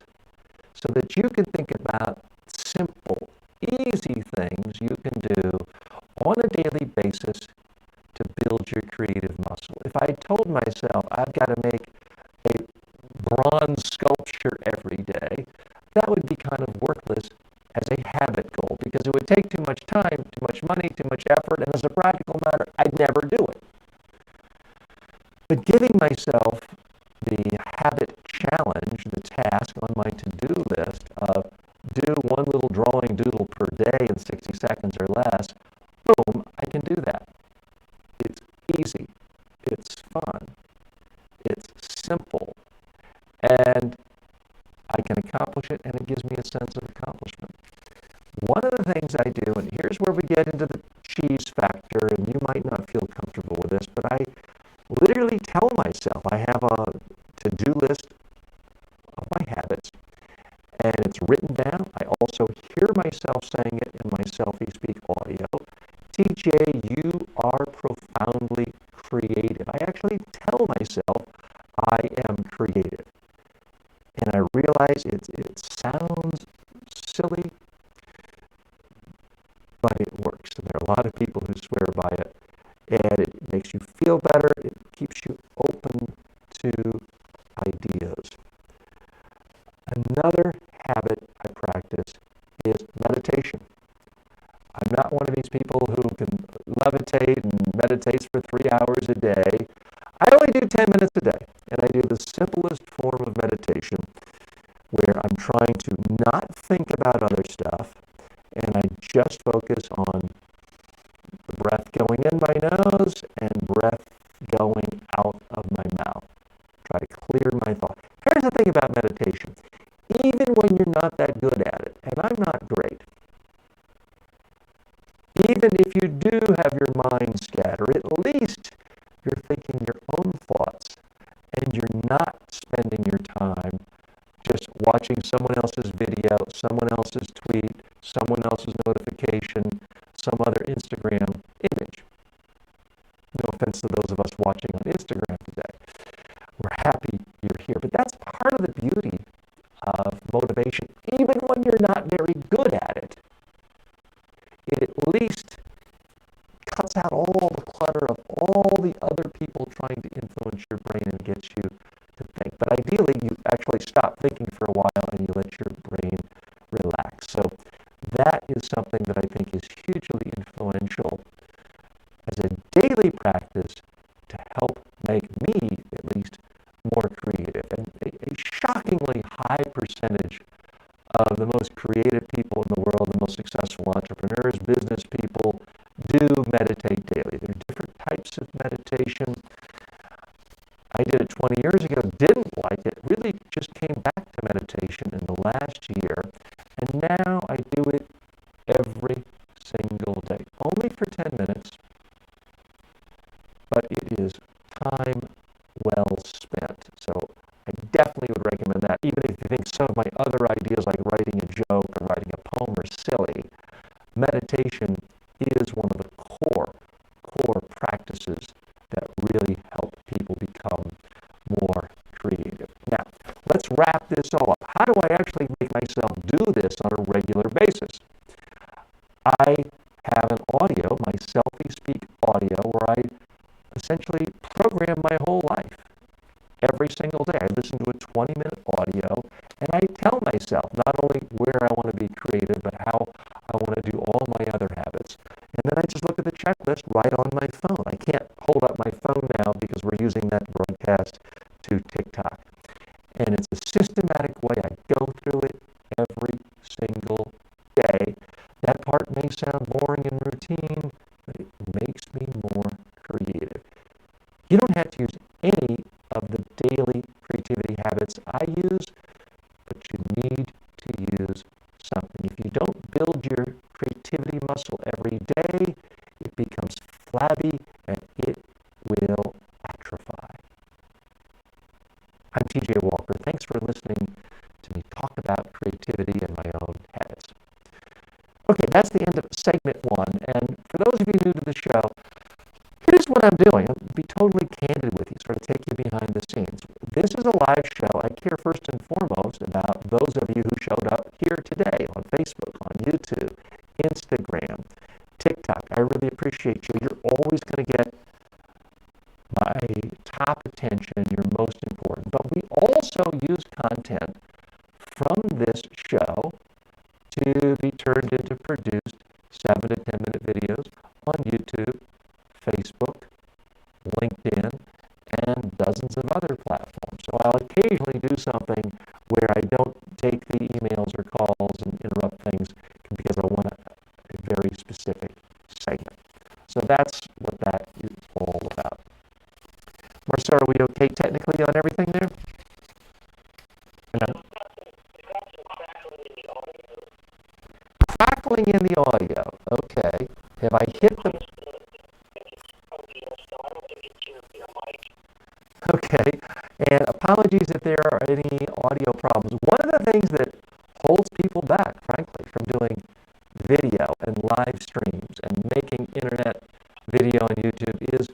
so that you can think about simple, easy things you can do on a daily basis to build your creative muscle. If I told myself I've got to make a bronze sculpture every day, that would be kind of worthless as a habit goal because it would take too much time, too much money, too much effort, and as a practical matter, I'd never do it. But giving myself the habit challenge, the task on my to-do list of do one little drawing doodle per day in 60 seconds or less, boom, I can do that. It's easy. It's fun. It's simple. And I can accomplish it, and it gives me a sense of accomplishment. One of the things I do, and here's where we get into the the cheese factor, and you might not feel comfortable with this, but I literally tell myself I have a to-do list of my habits, and it's written down. I also hear myself saying it in my selfie speak audio. TJ, you are profoundly creative. I actually tell myself I am creative. And I realize it sounds silly, but it works. And there are a lot of people who swear by it. And it makes you feel better. It keeps you open to ideas. Another habit I practice is meditation. I'm not one of these people who can levitate and meditates for 3 hours a day. I only do 10 minutes a day, and I do the simplest form of meditation where I'm trying to not think about other stuff, and I just focus on the breath going in my nose and breath going out of my mouth. Try to clear my thought. Here's the thing about meditation. Even when you're not that good at it, and I'm not great, even if you do have your mind scatter, at least you're thinking your own thoughts, and you're not spending your time just watching someone else's video, someone else's tweet, someone else's notification, some other Instagram image. No offense to those of us watching on Instagram today. We're happy you're here. But that's part of the beauty of motivation. Even when you're not very good at it, it at least cuts out all the clutter of all the other people trying to influence your brain and get you to think. But ideally, you actually stop thinking for a while and you let your brain relax. So that is something that I think is hugely influential as a daily practice to help make me, at least, more creative. And a shockingly high percentage of the most creative people in the world, the most successful entrepreneurs, business people, do meditate daily. There are different types of meditation. I did it 20 years ago, didn't like it, really just came back to meditation in the last year, and now I do it every single day, only for 10 minutes, but it is time well spent. So I definitely would recommend that, even if you think some of my other ideas like writing a joke or writing a poem are silly. Meditation is one of the core practices that really help people become more creative. Now, let's wrap this all up. How do I actually make myself do this on a regular basis? I have an audio, my selfie speak audio, where I essentially program my whole life. Every single day, I listen to a 20-minute audio, and I tell myself not only where I want to be creative, but how I want to do all my other habits. And then I just look at the checklist right on my phone. I can't hold up my phone now because we're using that broadcast to TikTok. And it's a systematic way. I go through it every single day. That part may sound boring and routine, but it makes me more creative. You don't have to use any of the daily creativity habits I use, but you need to use something. If you don't build your creativity muscle every day, it becomes flabby and it will atrophy. I'm TJ Walker. Thanks for listening to me talk about creativity and my own habits. Okay, that's the end of segment one. And for those of you new to the show, here's what I'm doing. I'll be totally candid with you, sort of take you behind the scenes. This is a live show. I care first and foremost about those of you who showed up here today on Facebook, on YouTube, Instagram, TikTok. I really appreciate you. You're always going to get my top attention. You're most important. But we also use content from this show to be turned into produced 7 to 10 minute videos on YouTube, Facebook, LinkedIn, and dozens of other platforms. So I'll occasionally do something where I don't take the emails or calls and interrupt things because I want a very specific segment. So that's what that is all about. Marcel, are we okay technically on everything there? Crackling in the audio. Okay. Have I video on YouTube is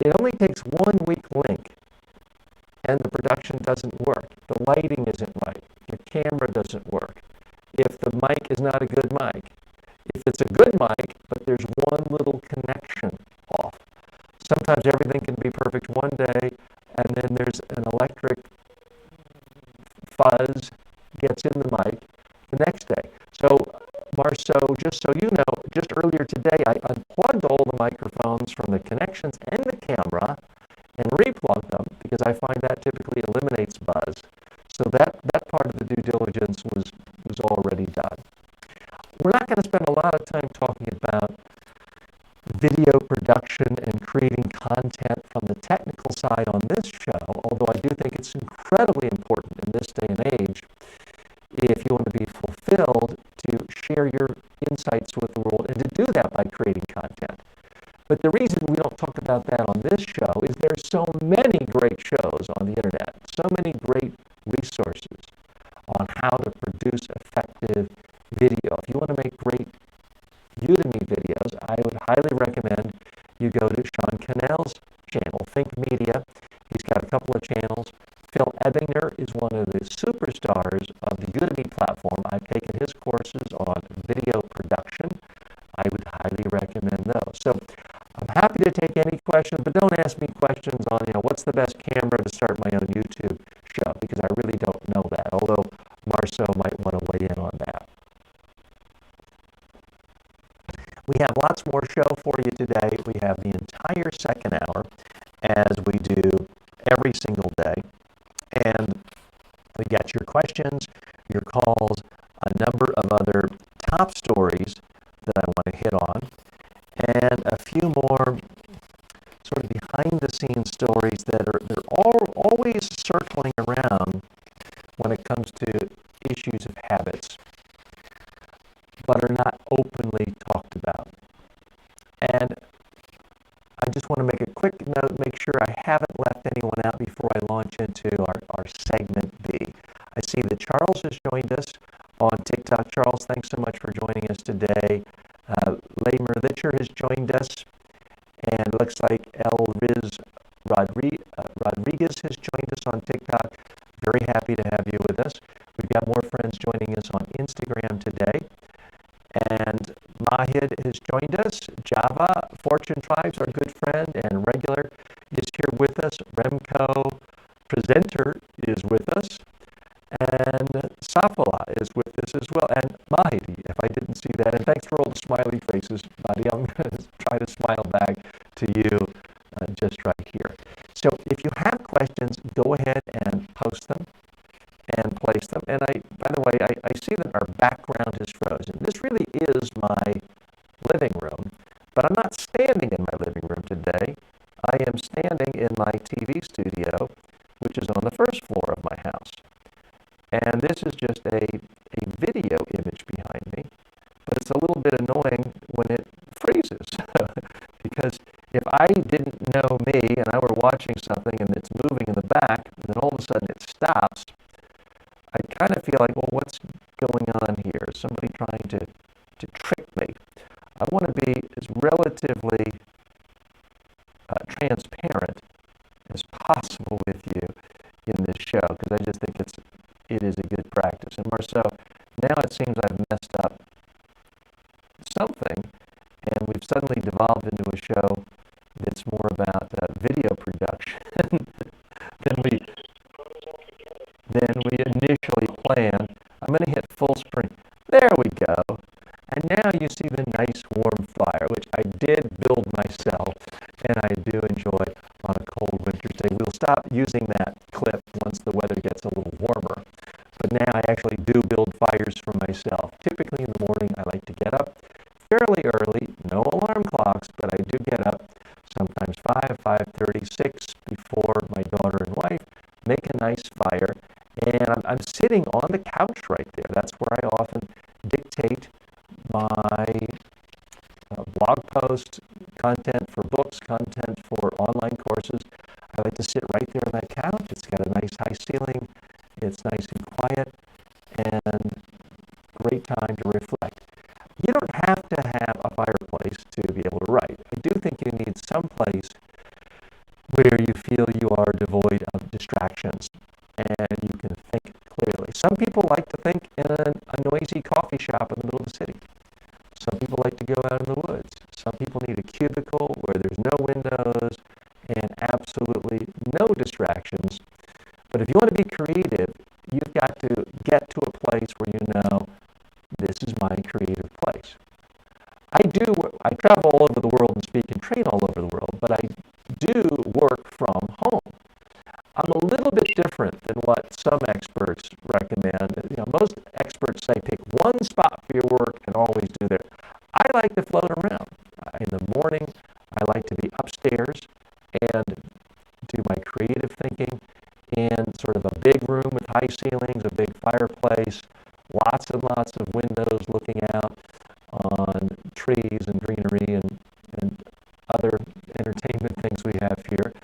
it only takes one weak link and the production doesn't work. The lighting isn't right. Your camera doesn't work. If the mic is not a good mic. If it's a good mic, but there's one little connection off. Sometimes everything can be perfect one day, and then there's an electric fuzz gets in the mic the next day. So, Marceau, just so you know, just earlier today, I unplugged all the microphones from the connections and the camera and replugged them because I find that typically eliminates buzz. So that part of the due diligence was already done. We're not going to spend a lot of time talking about video production and creating content from the technical side on this show, although I do think it's incredibly important in this day and age if you want to be fulfilled to share your insights with the world and to do that by creating content. But the reason we don't talk about that on this show is there's so many great shows on the internet, so many great resources on how to produce effective video. If you want to make great Udemy videos, I would highly recommend you go to Sean Cannell's channel, Think Media. He's got a couple of channels. Phil Ebinger is one of the superstars of the Udemy platform. I've taken his courses on video production. I would highly recommend those. So I'm happy to take any questions, but don't ask me questions on, what's the best camera to start my own YouTube show, because I really don't know that, although Marceau might want to weigh in on that. We have lots more show for you today. We have the entire second hour, as we do every single day. And we got your questions, your calls, a number of other top stories that I want to hit on, and a few more sort of behind-the-scenes stories that they're always circling around when it comes to issues of habits, but are not openly talked about. And I just want to make a quick note, make sure I haven't left anyone out before I launch into our segment B. I see that Charles has joined us on TikTok. Charles, thanks so much for joining us today. Lamer Litcher has joined us, and it looks like El Riz Rodriguez has joined us on TikTok. Very happy to have you with us. We've got more friends joining us on Instagram today. And Mahid has joined us. Java, Fortune Tribes, our good friend and regular, is here with us. Remco Presenter is with us. And Safala is with us as well. And Mahidi, if I didn't see that. And thanks for all the smiley faces, buddy. I'm going to try to smile back to you just right here. So if you have questions, go ahead and post them and place them. And by the way, I see that our background is frozen. This really is my living room, but I'm not standing in my living room today. I am standing in my TV studio, which is on the first floor of my house. And this is just a video image behind me, but it's a little bit annoying when it freezes. Because if I didn't know me and I were watching something and it's moving in the back, and then all of a sudden it stops, I kind of feel like, well, what's going on here? Is somebody trying to trick me? I want to be as relatively transparent as possible with you in this show, because I just think it is a good practice. And Marceau, now it seems I've messed up something, and we've suddenly devolved into a show that's more about video production than we initially planned. I'm going to hit full screen. There we go. And now you see the nice warm fire, which I did build myself, and I do enjoy on a cold winter's day. We'll stop using that clip once the weather gets a little warmer. But now I actually do build fires for myself. Typically in the morning, I like to get up fairly early, no alarm clocks, but I do get up sometimes 5:30, 6 before my daughter and wife, make a nice fire, and I'm sitting on the couch right there. That's where I often dictate my blog post, content for books, content for online courses. I like to sit right there on that couch. It's got a nice high ceiling. It's nice and quiet, and great time to reflect. You don't have to have a fireplace to be able to write. I do think you need some place where you feel you are devoid of distractions and you can think clearly. Some people like to think in a noisy coffee shop in the middle of the city. Some people like to go out in the woods. Some people need a cubicle where there's no windows and absolutely no distractions. But if you want to be creative, you've got to get to a place where you know, this is my creative place. I travel all over the world and speak and train all over the world, but I do work from home. I'm a little bit different than what some experts recommend. Most experts say pick one spot for your work and always do there. I like to float around. In the morning, I like to be upstairs and do my creative thinking in sort of a big room with high ceilings, a big fireplace, lots and lots of windows looking out on trees and greenery and other entertainment things we have here.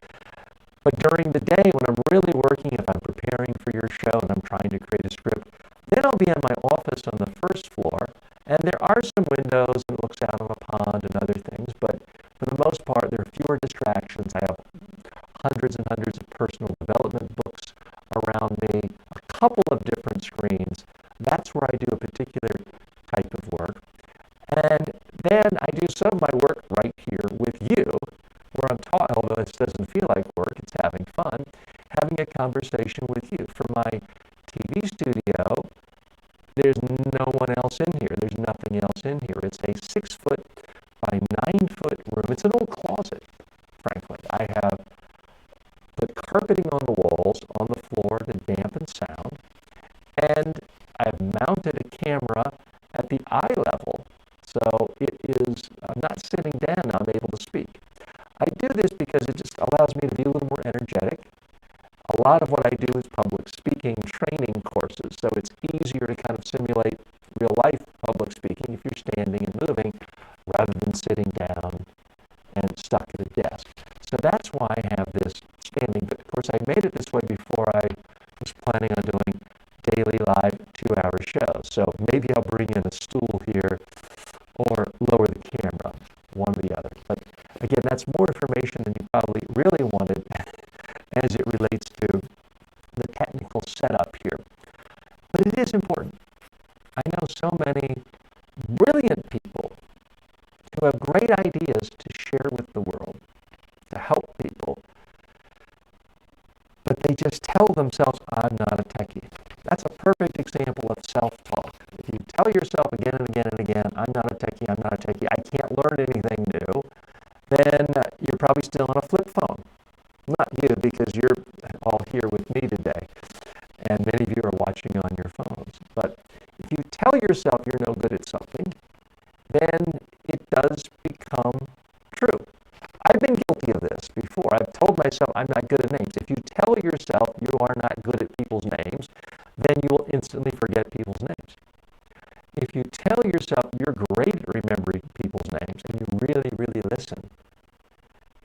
But during the day, when I'm really working, if I'm preparing for your show and I'm trying to create a script, then I'll be in my office on the first floor, and there are some windows and it looks out on a pond and other things, but for the most part, there are fewer distractions. I have hundreds and hundreds of personal development books around me, a couple of different screens. That's where I do a particular type of work. And then I do some of my work right here with you, where I'm taught, although this doesn't feel like work, it's having fun, having a conversation with you. For my TV studio, there's no one else in here. There's nothing else in here. It's a 6-foot by 9-foot room. It's an old closet, frankly. I have put carpeting on the walls, on the floor to dampen sound, and I've mounted a camera at the eye level. So I'm not sitting down, I'm able to speak. I do this because it just allows me to be a little more energetic. A lot of what I do is public speaking training courses, so it's easier to kind of simulate real life public speaking if you're standing and moving rather than sitting down and stuck at a desk. So that's why I have this standing. But of course, I made it this way before I was planning on doing daily live 2-hour shows. So maybe I'll bring in a stool here or lower the camera, one or the other. But again, that's more information than you probably really wanted as it relates to the technical setup here. But it is important. I know so many brilliant people who have great ideas to share with the world, to help people, but they just tell themselves, I'm not a techie. That's a perfect example of self-talk. If you tell yourself again and again and again, I'm not a techie, I can't learn anything new, then you're probably still on a flip phone. Not you, because you're all here with me today, and many of you are watching on your phones. But if you tell yourself you're no good at something, then it does become true. I've been guilty of this before. I've told myself I'm not good at names. If you tell yourself you are not good at people's names, then you will instantly forget people's names. If you tell yourself you're great at remembering people's names and you really, really listen,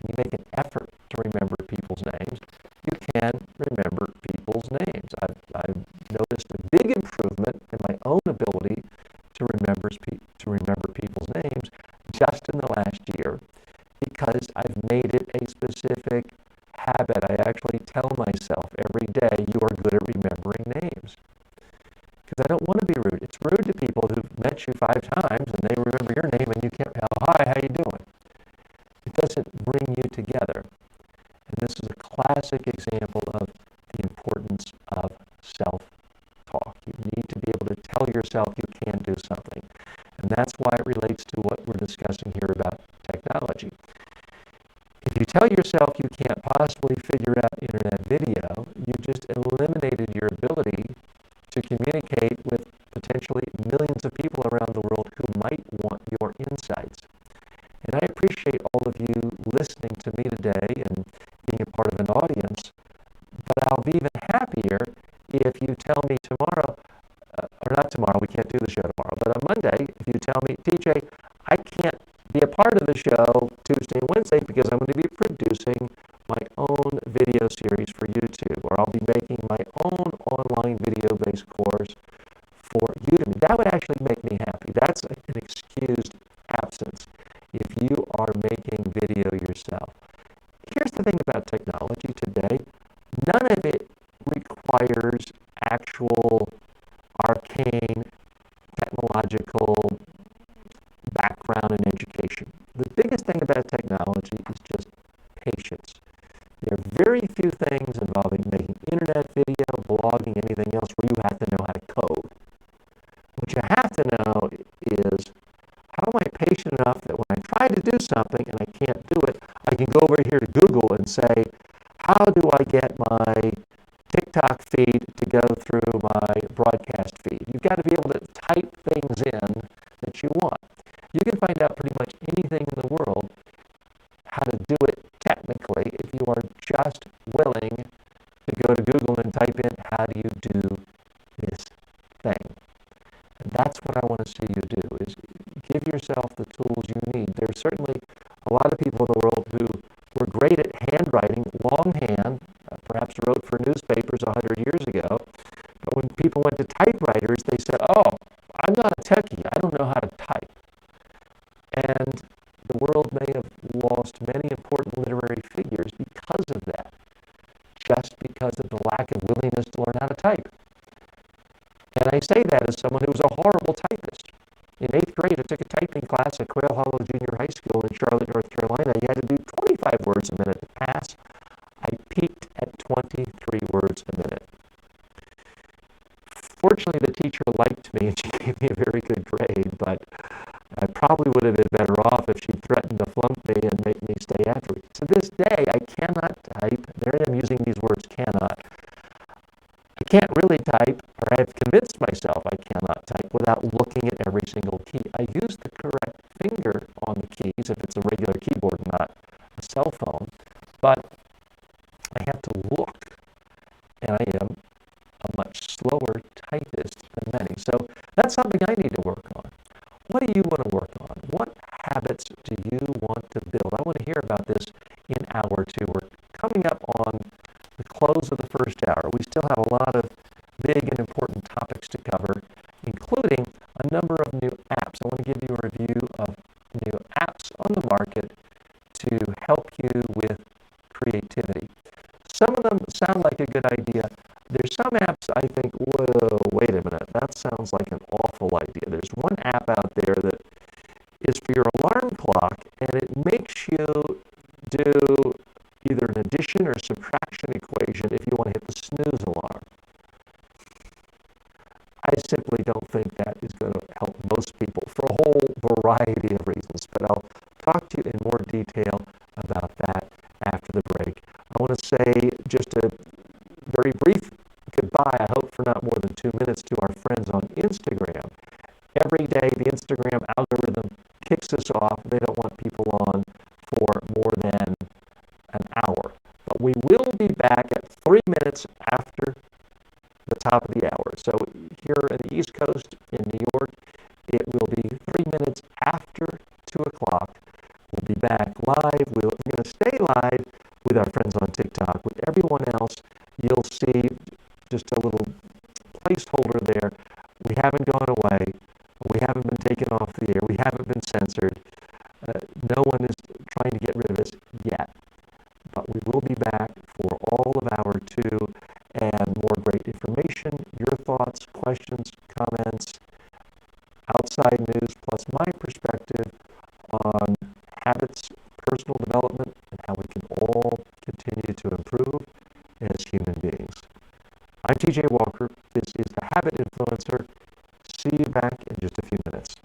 and you make an effort to remember people's names, you can remember people's names. I've noticed a big improvement in my own ability to remember people's names just in the last year, because I've made it a specific habit. I actually tell myself every day, you are good at remembering names. Because I don't want to be rude. It's rude to people who've met you 5 times and they remember your name and you can't, hi, how you doing? It doesn't bring you together. And this is a classic example of the importance of self-talk. You need to be able to tell yourself you can do something. And that's why it relates to what we're discussing here about technology. If you tell yourself you can't possibly figure out internet video, you've just eliminated your ability to communicate with potentially millions of people around the world who might want your insights. And I appreciate all of you listening to me today and being a part of an audience, but I'll be even happier if you tell me tomorrow, or not tomorrow, we can't do the show tomorrow, but on Monday, if you tell me, TJ, I can't be a part of the show Tuesday and Wednesday because I'm going to be producing my own video series for YouTube, or I'll be making my own online video-based course for Udemy. That would actually make me happy. That's an excused absence. If you are making making video yourself. Here's the thing about technology today. None of it requires actual arcane technological background and education. The biggest thing about technology is just patience. There are very few things involving making internet video, blogging, anything else where you have to know how to code. What you have to know is, how am I patient enough that when I try to do something and I can't do it, I can go over here to Google and say, how do I get my TikTok feed to go through my broadcast feed? You've got to be able to type things in that you want. You can find out pretty much anything in the world how to do it technically if you are just willing to go to Google and type in, how do you do this thing? And that's what I want to see you do, is give yourself the tools you need. There's certainly a lot of people in the world who were great at handwriting, longhand, perhaps wrote for newspapers 100 years ago. But when people went to typewriters, they said, oh, I'm not a techie. I don't know how to type. And the world may have lost many important literary figures because of that, just because of the lack of willingness to learn how to type. And I say that as someone who was a horrible typist. In 8th grade, I took a typing class at Quail Hollow Junior High School in Charlotte, North Carolina. You had to do 25 words a minute to pass. I peaked at 23 words a minute. Fortunately, the teacher liked me and she gave me a very good grade, but I probably would have been better off if she threatened to flunk me and make me stay after me. To this day, I cannot type. There I am using these words, cannot. I can't really type, or I have convinced myself I cannot type without looking at every single key. I use the correct finger on the keys if it's a regular keyboard, not a cell phone, but I have to look, and I am a much slower typist than many. So that's something I need to work on. What do you want to work on? What habits do you want to build? I want to hear about this in hour 2. We're coming up on the close of the first hour. We still have a lot of big and important topics to cover, including a number of new apps. I want to give you a review of new apps on the market to help you with creativity. Some of them sound like a good idea. There's some apps I think, whoa, wait a minute, that sounds like an awful idea. There's one app out there that is for your alarm clock, and it makes you do either an addition or subtraction equation if you want to hit the snooze alarm. I simply don't think that is going to help most people for a whole variety of reasons, but I'll talk to you in more detail about that after the break. I want to say just a very brief goodbye, I hope for not more than 2 minutes, to our friends on Instagram. Every day, the Instagram algorithm kicks us off. They don't want people on for more than an hour. But we will be back at 3 minutes after the top of the hour. So here in the East Coast, in New York, it will be 3 minutes after 2 o'clock. We'll be back live. We're going to stay live with our friends on TikTok. With everyone else, you'll see just a little placeholder there. We haven't gone away. We haven't been taken off the air. We haven't been censored. No one is trying to get rid of us yet. But we will be back for all of hour 2 and more great information, your thoughts, questions, comments, outside news, plus my perspective on habits, personal development, and how we can all continue to improve as human beings. I'm TJ Walker. This is The Habit Influencer. See you back in just a few minutes.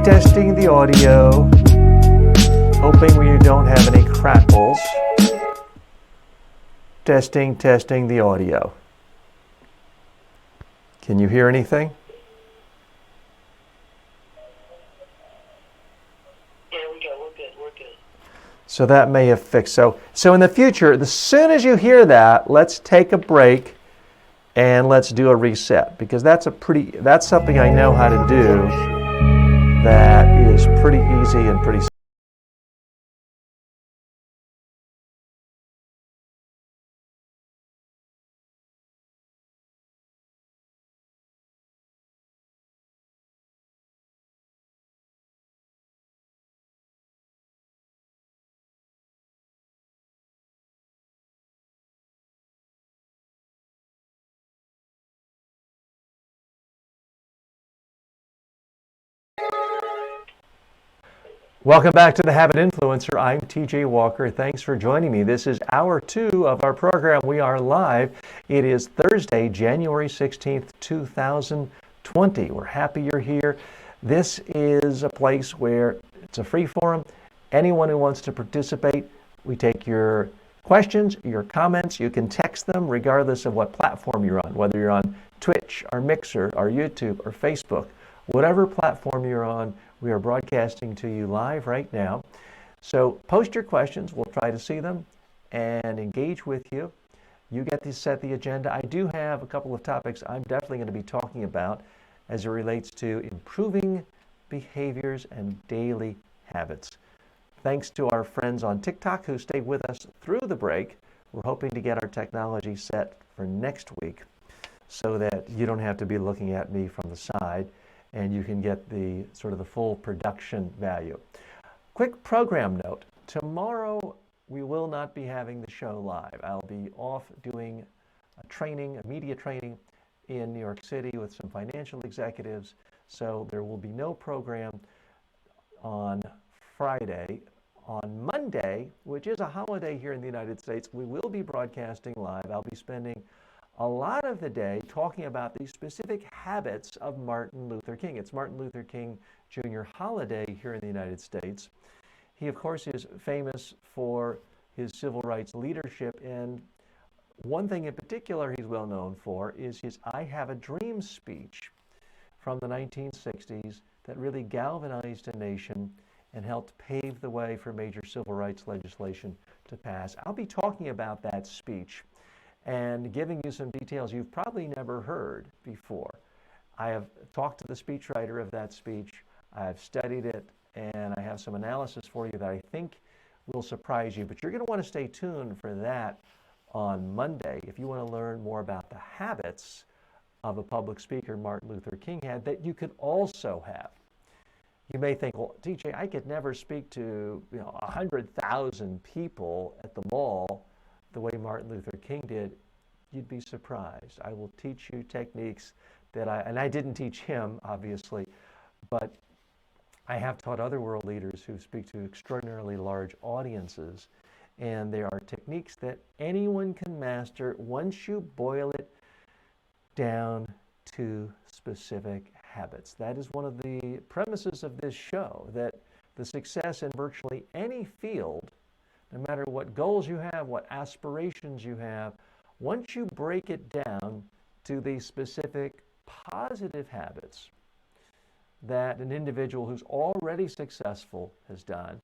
testing the audio. Hoping we don't have any crackles. Testing the audio. Can you hear anything? Yeah, we go. We're good. So that may have fixed. So in the future, as soon as you hear that, let's take a break and let's do a reset, because that's something I know how to do that is pretty easy and pretty simple. Welcome back to The Habit Influencer. I'm TJ Walker. Thanks for joining me. This is hour 2 of our program. We are live. It is Thursday, January 16th, 2020. We're happy you're here. This is a place where it's a free forum. Anyone who wants to participate, we take your questions, your comments. You can text them regardless of what platform you're on, whether you're on Twitch, or Mixer, or YouTube, or Facebook. Whatever platform you're on, we are broadcasting to you live right now. So post your questions. We'll try to see them and engage with you. You get to set the agenda. I do have a couple of topics I'm definitely going to be talking about as it relates to improving behaviors and daily habits. Thanks to our friends on TikTok who stayed with us through the break. We're hoping to get our technology set for next week so that you don't have to be looking at me from the side, and you can get the sort of the full production value. Quick program note. Tomorrow we will not be having the show live. I'll be off doing a media training in New York City with some financial executives. So there will be no program on Friday. On Monday, which is a holiday here in the United States, we will be broadcasting live. I'll be spending a lot of the day talking about the specific habits of Martin Luther King. It's Martin Luther King Jr. holiday here in the United States. He, of course, is famous for his civil rights leadership, and one thing in particular he's well known for is his I Have a Dream speech from the 1960s that really galvanized a nation and helped pave the way for major civil rights legislation to pass. I'll be talking about that speech and giving you some details you've probably never heard before. I have talked to the speechwriter of that speech. I've studied it, and I have some analysis for you that I think will surprise you. But you're going to want to stay tuned for that on Monday if you want to learn more about the habits of a public speaker Martin Luther King had that you could also have. You may think, well, TJ, I could never speak to 100,000 people at the mall the way Martin Luther King did. You'd be surprised. I will teach you techniques and I didn't teach him, obviously, but I have taught other world leaders who speak to extraordinarily large audiences, and there are techniques that anyone can master once you boil it down to specific habits. That is one of the premises of this show, that the success in virtually any field, no matter what goals you have, what aspirations you have, once you break it down to the specific positive habits that an individual who's already successful has done,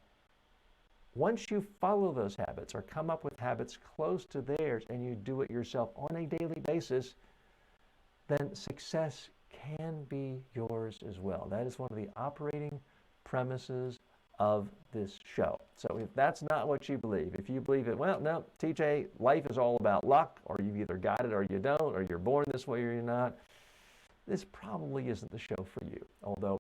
once you follow those habits or come up with habits close to theirs and you do it yourself on a daily basis, then success can be yours as well. That is one of the operating premises of this show. So if that's not what you believe, if you believe it, well, no, TJ, life is all about luck, or you've either got it or you don't, or you're born this way or you're not, this probably isn't the show for you. Although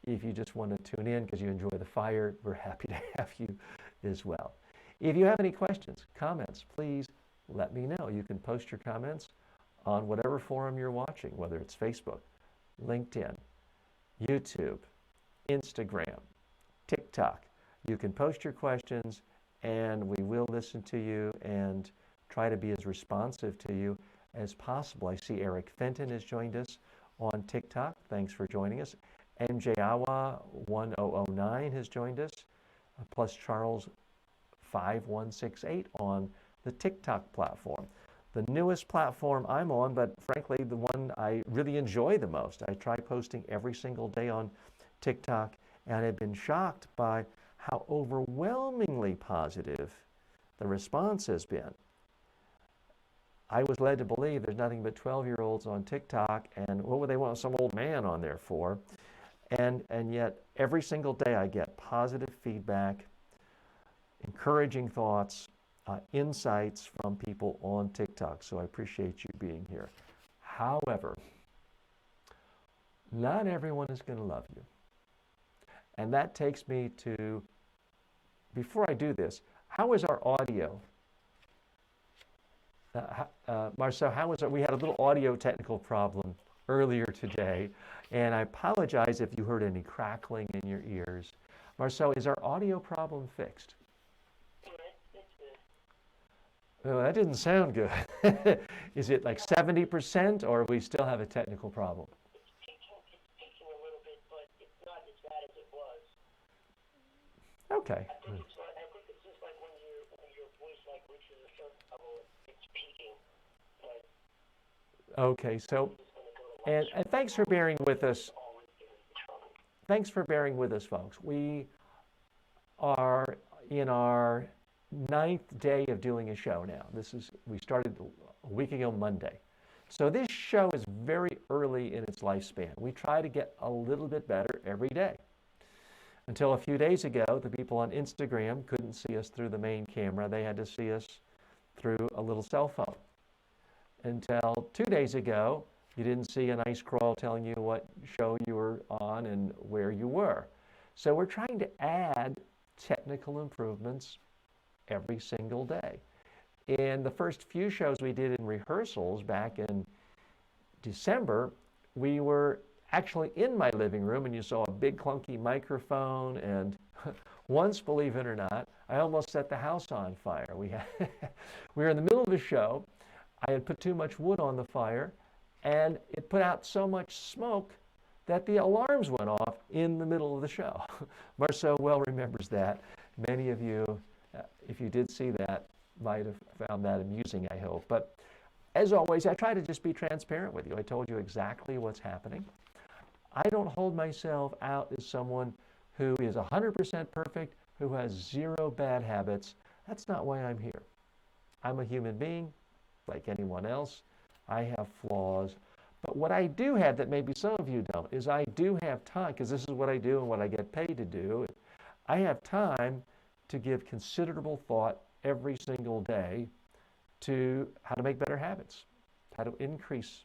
if you just want to tune in because you enjoy the fire, we're happy to have you as well. If you have any questions, comments, please let me know. You can post your comments on whatever forum you're watching, whether it's Facebook, LinkedIn, YouTube, Instagram, TikTok. You can post your questions and we will listen to you and try to be as responsive to you as possible. I see Eric Fenton has joined us on TikTok. Thanks for joining us. MJ Awa 1009 has joined us, plus Charles 5168 on the TikTok platform. The newest platform I'm on, but frankly, the one I really enjoy the most. I try posting every single day on TikTok, and I've been shocked by how overwhelmingly positive the response has been. I was led to believe there's nothing but 12-year-olds on TikTok, and what would they want some old man on there for? And yet, every single day I get positive feedback, encouraging thoughts, insights from people on TikTok. So I appreciate you being here. However, not everyone is going to love you. And that takes me to, before I do this, how is our audio? Marcel, how is it? We had a little audio technical problem earlier today, and I apologize if you heard any crackling in your ears. Marcel, is our audio problem fixed? Oh, that didn't sound good. Is it like 70%, or we still have a technical problem? It's peaking a little bit, but it's not as bad as it was. Okay. I think it's just like when your voice like reaches a certain level, it's peaking. But Okay, so, and thanks for bearing with us. Thanks for bearing with us, folks. We are in our 9th day of doing a show now. We started a week ago Monday. So this show is very early in its lifespan. We try to get a little bit better every day. Until a few days ago, the people on Instagram couldn't see us through the main camera. They had to see us through a little cell phone. Until 2 days ago, you didn't see a nice crawl telling you what show you were on and where you were. So we're trying to add technical improvements every single day. In the first few shows we did in rehearsals back in December, we were actually in my living room, and you saw a big clunky microphone, and once, believe it or not, I almost set the house on fire. We were in the middle of a show. I had put too much wood on the fire, and it put out so much smoke that the alarms went off in the middle of the show. Marceau well remembers that. Many of you, if you did see that, might have found that amusing, I hope. But as always, I try to just be transparent with you. I told you exactly what's happening. I don't hold myself out as someone who is 100% perfect, who has zero bad habits. That's not why I'm here. I'm a human being, like anyone else. I have flaws. But what I do have that maybe some of you don't is I do have time, because this is what I do and what I get paid to do. I have time to give considerable thought every single day to how to make better habits, how to increase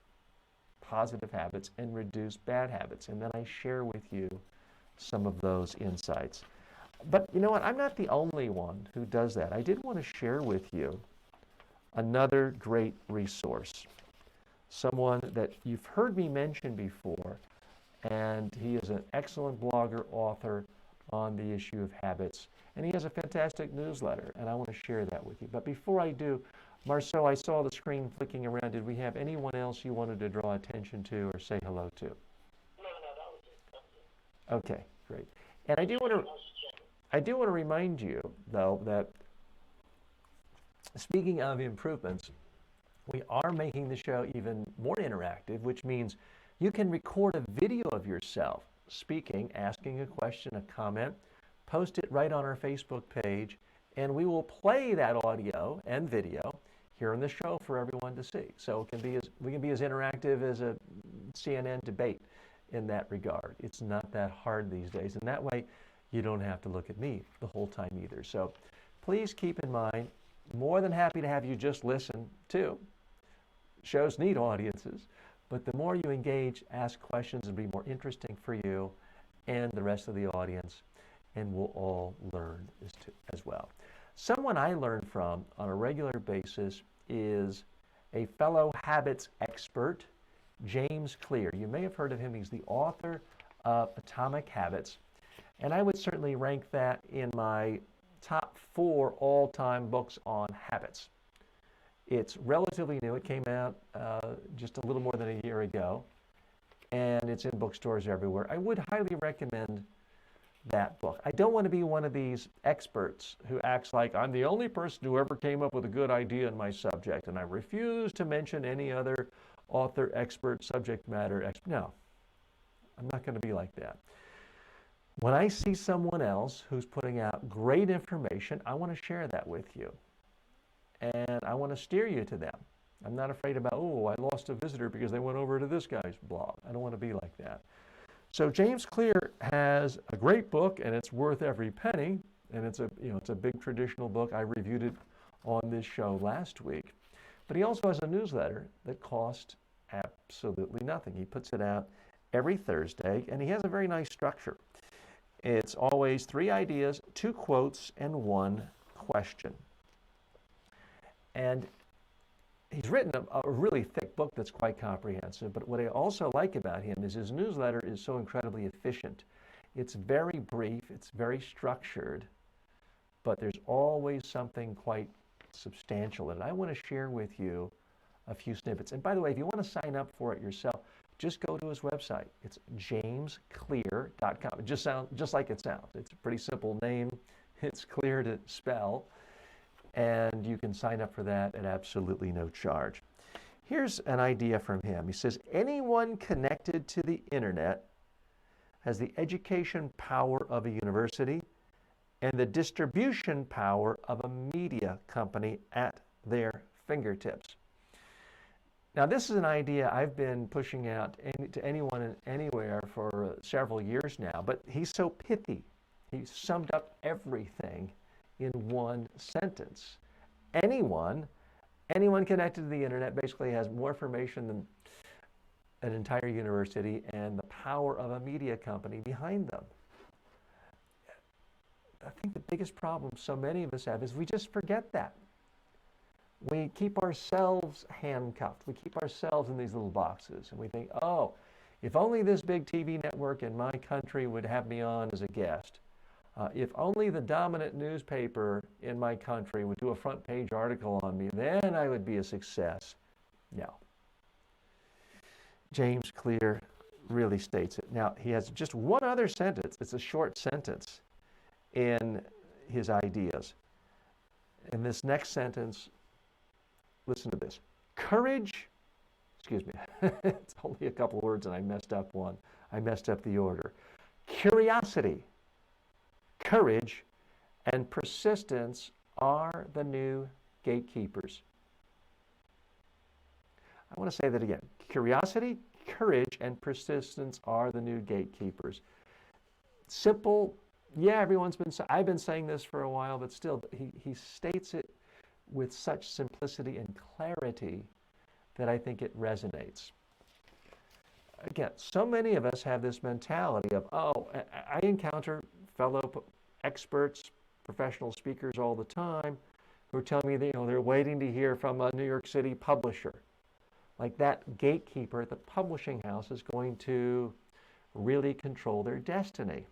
positive habits and reduce bad habits. And then I share with you some of those insights. But you know what? I'm not the only one who does that. I did want to share with you another great resource, someone that you've heard me mention before, and he is an excellent blogger, author on the issue of habits, and he has a fantastic newsletter, and I want to share that with you. But before I do, Marceau, I saw the screen flicking around. Did we have anyone else you wanted to draw attention to or say hello to? No, that was it. Okay, great. And I do want to remind you, though, that speaking of improvements, we are making the show even more interactive, which means you can record a video of yourself speaking, asking a question, a comment, post it right on our Facebook page, and we will play that audio and video here in the show for everyone to see. So we can be as interactive as a CNN debate in that regard. It's not that hard these days, and that way you don't have to look at me the whole time either. So please keep in mind, more than happy to have you just listen too. Shows need audiences, but the more you engage, ask questions, it'll be more interesting for you and the rest of the audience, and we'll all learn as well. Someone I learn from on a regular basis is a fellow habits expert, James Clear. You may have heard of him. He's the author of Atomic Habits, and I would certainly rank that in my top 4 all-time books on habits. It's relatively new. It came out just a little more than a year ago. and it's in bookstores everywhere. I would highly recommend that book. I don't want to be one of these experts who acts like I'm the only person who ever came up with a good idea in my subject, and I refuse to mention any other author, expert, subject matter expert. No, I'm not going to be like that. When I see someone else who's putting out great information, I want to share that with you. And I want to steer you to them. I'm not afraid about, oh, I lost a visitor because they went over to this guy's blog. I don't want to be like that. So James Clear has a great book, and it's worth every penny. And it's a big traditional book. I reviewed it on this show last week. But he also has a newsletter that costs absolutely nothing. He puts it out every Thursday, and he has a very nice structure. It's always 3 ideas, 2 quotes, and 1 question. And he's written a really thick book that's quite comprehensive, but what I also like about him is his newsletter is so incredibly efficient. It's very brief, it's very structured, but there's always something quite substantial. And I want to share with you a few snippets. And by the way, if you want to sign up for it yourself, just go to his website. It's jamesclear.com. It just sounds just like it sounds. It's a pretty simple name. It's clear to spell. And you can sign up for that at absolutely no charge. Here's an idea from him. He says, anyone connected to the internet has the education power of a university and the distribution power of a media company at their fingertips. Now, this is an idea I've been pushing out to anyone and anywhere for several years now, but he's so pithy. He summed up everything in one sentence. Anyone connected to the internet basically has more information than an entire university and the power of a media company behind them. I think the biggest problem so many of us have is we just forget that. We keep ourselves handcuffed. We keep ourselves in these little boxes, and we think, oh, if only this big TV network in my country would have me on as a guest. If only the dominant newspaper in my country would do a front page article on me, then I would be a success. No. James Clear really states it. Now, he has just one other sentence. It's a short sentence in his ideas. In this next sentence, listen to this. Courage, excuse me, it's only a couple words and I messed up one. I messed up the order. Curiosity, courage, and persistence are the new gatekeepers. I want to say that again. Curiosity, courage, and persistence are the new gatekeepers. Simple, yeah, I've been saying this for a while, but still, he states it with such simplicity and clarity that I think it resonates. Again, so many of us have this mentality of, oh, I encounter fellow experts, professional speakers all the time who are telling me that, they're waiting to hear from a New York City publisher. Like that gatekeeper at the publishing house is going to really control their destiny.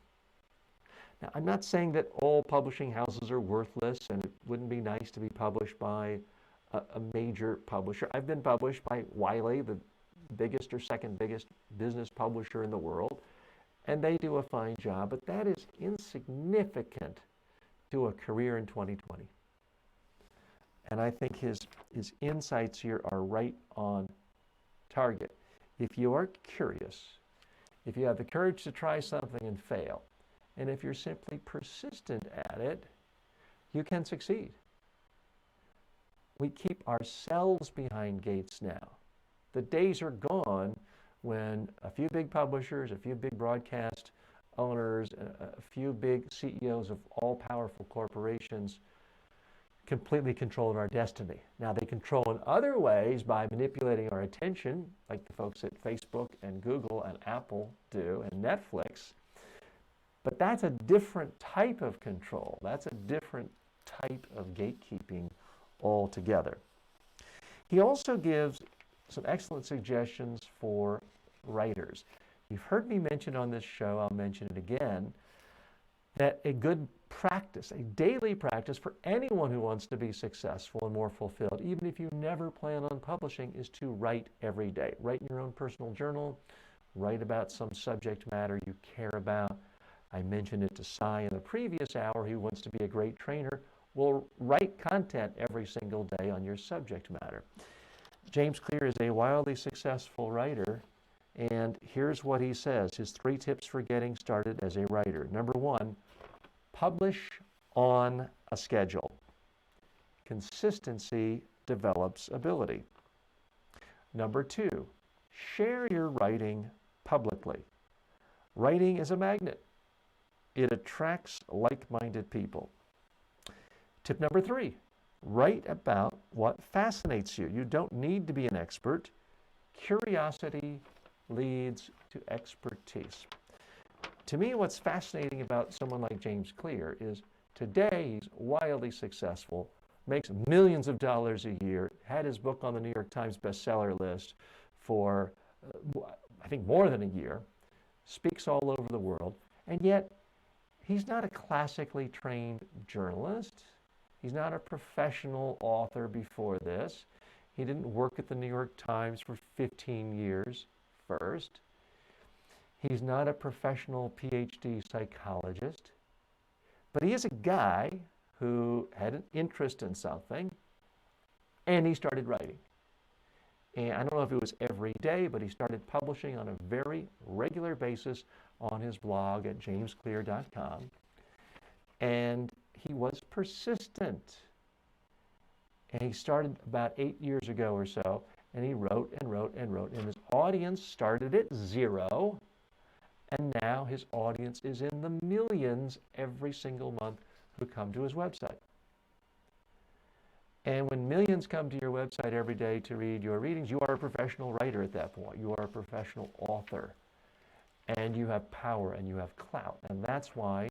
Now, I'm not saying that all publishing houses are worthless and it wouldn't be nice to be published by a major publisher. I've been published by Wiley, the biggest or second biggest business publisher in the world, and they do a fine job, but that is insignificant to a career in 2020. And I think his insights here are right on target. If you are curious, if you have the courage to try something and fail, and if you're simply persistent at it, you can succeed. We keep ourselves behind gates now. The days are gone when a few big publishers, a few big broadcast owners, a few big CEOs of all-powerful corporations completely controlled our destiny. Now, they control in other ways by manipulating our attention, like the folks at Facebook and Google and Apple do, and Netflix. But that's a different type of control. That's a different type of gatekeeping altogether. He also gives some excellent suggestions for writers. You've heard me mention on this show, I'll mention it again, that a good practice, a daily practice for anyone who wants to be successful and more fulfilled, even if you never plan on publishing, is to write every day. Write in your own personal journal, Write about some subject matter you care about. I mentioned it to Cy in the previous hour, who wants to be a great trainer. Will write content every single day on your subject matter. James Clear is a wildly successful writer, and here's what he says, his 3 tips for getting started as a writer. Number 1, publish on a schedule. Consistency develops ability. Number 2, share your writing publicly. Writing is a magnet. It attracts like-minded people. Tip number 3, write about what fascinates you. You don't need to be an expert. Curiosity leads to expertise. To me, what's fascinating about someone like James Clear is today he's wildly successful, makes millions of dollars a year, had his book on the New York Times bestseller list for, I think, more than a year, speaks all over the world, and yet he's not a classically trained journalist. He's not a professional author before this. He didn't work at the New York Times for 15 years first. He's not a professional PhD psychologist. But he is a guy who had an interest in something, and he started writing. And I don't know if it was every day, but he started publishing on a very regular basis on his blog at jamesclear.com. And he was persistent. And he started about 8 years ago or so, and he wrote and wrote and wrote. And his audience started at 0, and now his audience is in the millions every single month who come to his website. And when millions come to your website every day to read your readings, you are a professional writer at that point. You are a professional author. And you have power and you have clout. And that's why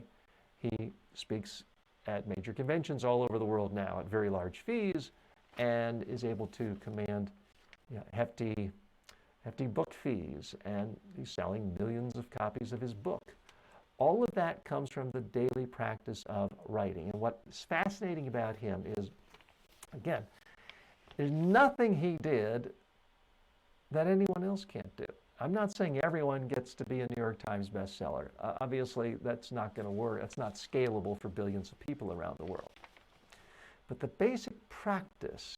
he speaks at major conventions all over the world now at very large fees and is able to command hefty book fees. And he's selling millions of copies of his book. All of that comes from the daily practice of writing. And what's fascinating about him is, again, there's nothing he did that anyone else can't do. I'm not saying everyone gets to be a New York Times bestseller. Obviously, that's not going to work. That's not scalable for billions of people around the world. But the basic practice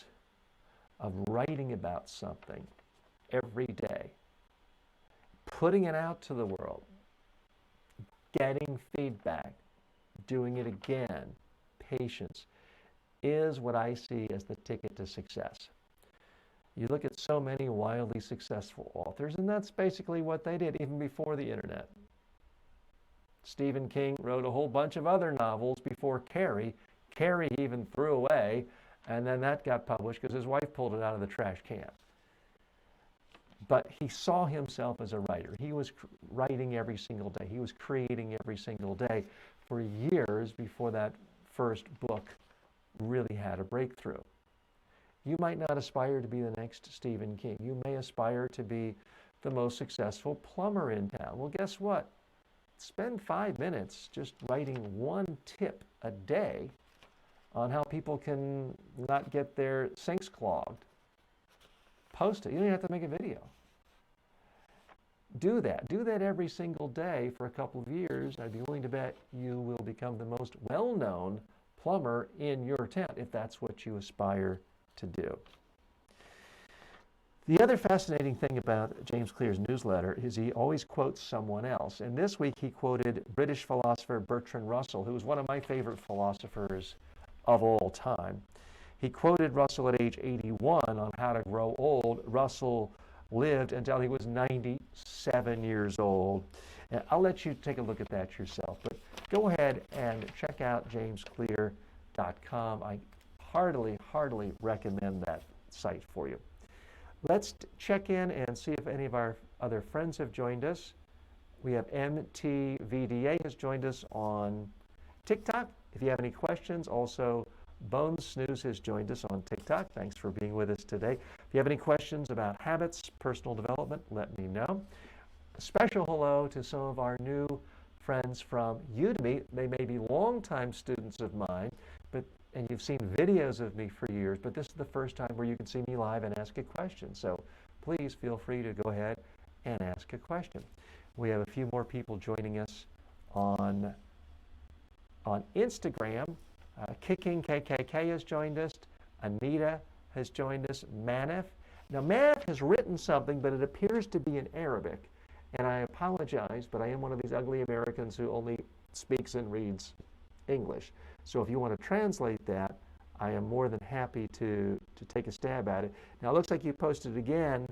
of writing about something every day, putting it out to the world, getting feedback, doing it again, patience, is what I see as the ticket to success. You look at so many wildly successful authors, and that's basically what they did even before the internet. Stephen King wrote a whole bunch of other novels before Carrie. Carrie he even threw away, and then that got published because his wife pulled it out of the trash can. But he saw himself as a writer. He was writing every single day. He was creating every single day for years before that first book really had a breakthrough. You might not aspire to be the next Stephen King. You may aspire to be the most successful plumber in town. Well, guess what? Spend 5 minutes just writing 1 tip a day on how people can not get their sinks clogged. Post it. You don't even have to make a video. Do that. Do that every single day for a couple of years. I'd be willing to bet you will become the most well-known plumber in your town if that's what you aspire to do. The other fascinating thing about James Clear's newsletter is he always quotes someone else. And this week he quoted British philosopher Bertrand Russell, who is one of my favorite philosophers of all time. He quoted Russell at age 81 on how to grow old. Russell lived until he was 97 years old. And I'll let you take a look at that yourself. But go ahead and check out jamesclear.com. I heartily recommend that site for you. Let's check in and see if any of our other friends have joined us. We have MTVDA has joined us on TikTok. If you have any questions, also Bones Snooze has joined us on TikTok. Thanks for being with us today. If you have any questions about habits, personal development, let me know. A special hello to some of our new friends from Udemy. They may be longtime students of mine, and you've seen videos of me for years, but this is the first time where you can see me live and ask a question. So please feel free to go ahead and ask a question. We have a few more people joining us on Instagram. Kicking KKK has joined us. Anita has joined us. Manif. Now, Manif has written something, but it appears to be in Arabic. And I apologize, but I am one of these ugly Americans who only speaks and reads English. So if you want to translate that, I am more than happy to take a stab at it. Now, it looks like you posted again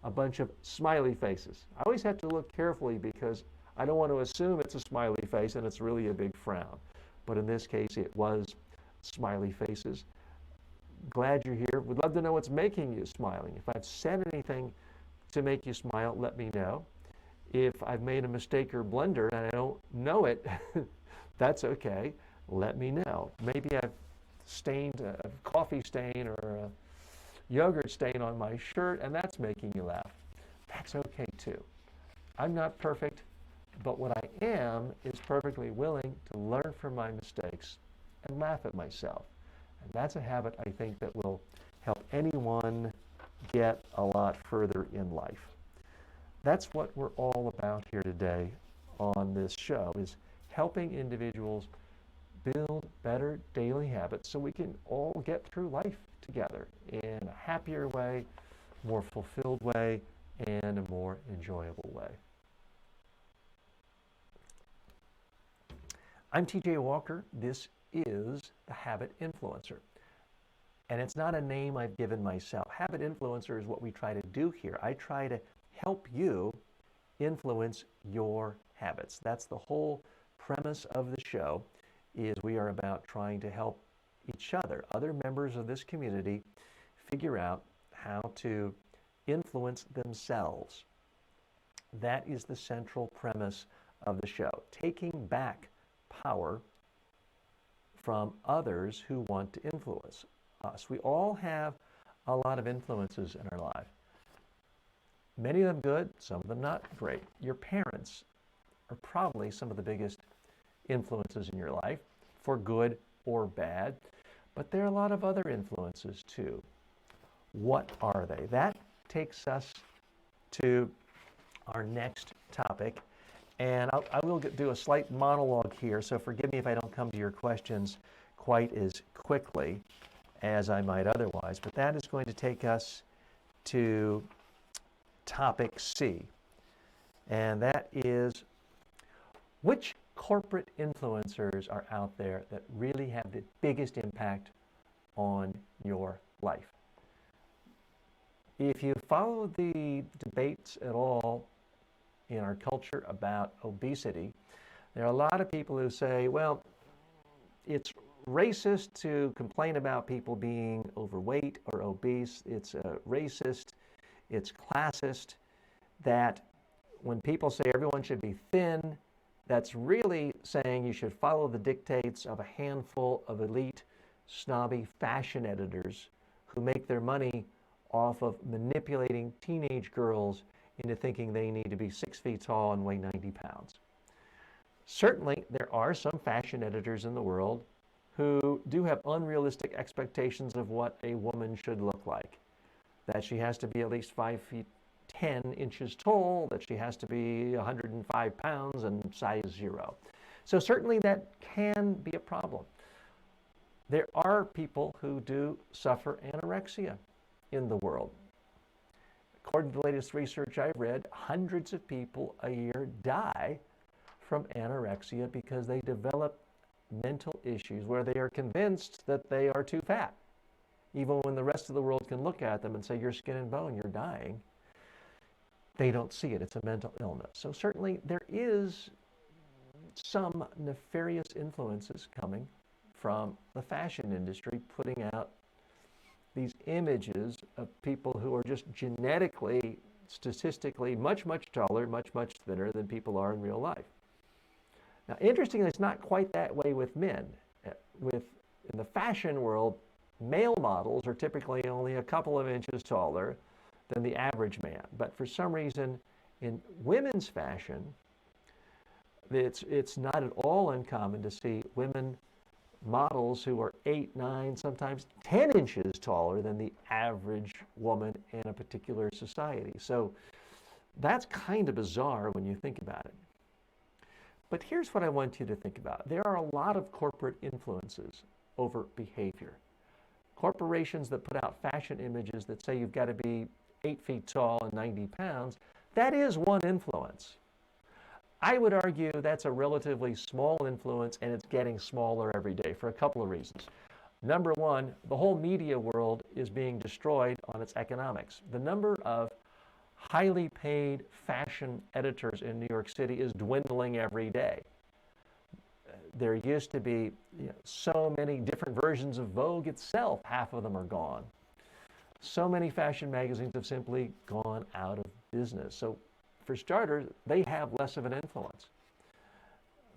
a bunch of smiley faces. I always have to look carefully because I don't want to assume it's a smiley face and it's really a big frown. But in this case, it was smiley faces. Glad you're here. Would love to know what's making you smiling. If I've said anything to make you smile, let me know. If I've made a mistake or blunder and I don't know it, that's okay. Let me know. Maybe I've stained a coffee stain or a yogurt stain on my shirt and that's making you laugh. That's okay too. I'm not perfect, but what I am is perfectly willing to learn from my mistakes and laugh at myself. And that's a habit I think that will help anyone get a lot further in life. That's what we're all about here today on this show, is helping individuals build better daily habits so we can all get through life together in a happier way, more fulfilled way, and a more enjoyable way. I'm TJ Walker. This is the Habit Influencer. And it's not a name I've given myself. Habit Influencer is what we try to do here. I try to help you influence your habits. That's the whole premise of the show, is we are about trying to help each other, other members of this community, figure out how to influence themselves. That is the central premise of the show, taking back power from others who want to influence us. We all have a lot of influences in our life. Many of them good, some of them not great. Your parents are probably some of the biggest influences in your life, for good or bad, but there are a lot of other influences too. What are they? That takes us to our next topic, and I will do a slight monologue here, so forgive me if I don't come to your questions quite as quickly as I might otherwise, but that is going to take us to topic C, and that is, which corporate influencers are out there that really have the biggest impact on your life? If you follow the debates at all in our culture about obesity, there are a lot of people who say, well, it's racist to complain about people being overweight or obese. It's racist, it's classist, that when people say everyone should be thin, that's really saying you should follow the dictates of a handful of elite, snobby fashion editors who make their money off of manipulating teenage girls into thinking they need to be 6 feet tall and weigh 90 pounds. Certainly, there are some fashion editors in the world who do have unrealistic expectations of what a woman should look like. That she has to be at least 5 feet 10 inches tall, that she has to be 105 pounds and size 0. So certainly that can be a problem. There are people who do suffer anorexia in the world. According to the latest research I've read, hundreds of people a year die from anorexia because they develop mental issues where they are convinced that they are too fat. Even when the rest of the world can look at them and say, you're skin and bone, you're dying, they don't see it. It's a mental illness. So certainly there is some nefarious influences coming from the fashion industry, putting out these images of people who are just genetically, statistically much, much taller, much, much thinner than people are in real life. Now, interestingly, it's not quite that way with men. In the fashion world, male models are typically only a couple of inches taller than the average man. But for some reason, in women's fashion, it's not at all uncommon to see women models who are 8, 9, sometimes 10 inches taller than the average woman in a particular society. So That's kind of bizarre when you think about it. But here's what I want you to think about. There are a lot of corporate influences over behavior. Corporations that put out fashion images that say you've got to be 8 feet tall and 90 pounds, that is one influence. I would argue that's a relatively small influence, and it's getting smaller every day for a couple of reasons. Number one, the whole media world is being destroyed on its economics. The number of highly paid fashion editors in New York City is dwindling every day. There used to be so many different versions of Vogue itself. Half of them are gone. So many fashion magazines have simply gone out of business. So for starters, they have less of an influence.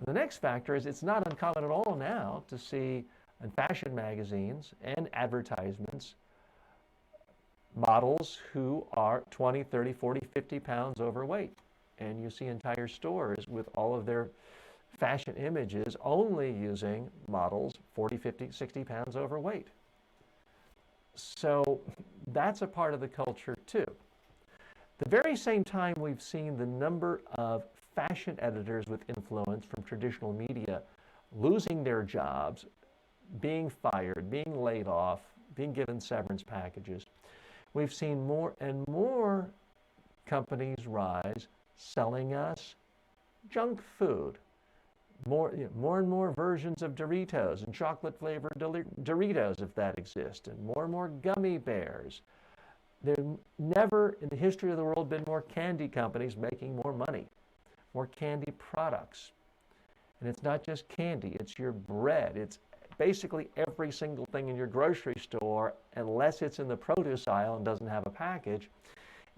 The next factor is it's not uncommon at all now to see in fashion magazines and advertisements models who are 20, 30, 40, 50 pounds overweight. And you see entire stores with all of their fashion images only using models 40, 50, 60 pounds overweight. So that's a part of the culture too. The very same time we've seen the number of fashion editors with influence from traditional media losing their jobs, being fired, being laid off, being given severance packages, we've seen more and more companies rise selling us junk food. More and more versions of Doritos and chocolate-flavored Doritos, if that exists, and more gummy bears. There never in the history of the world been more candy companies making more money, more candy products. And it's not just candy, it's your bread. It's basically every single thing in your grocery store, unless it's in the produce aisle and doesn't have a package,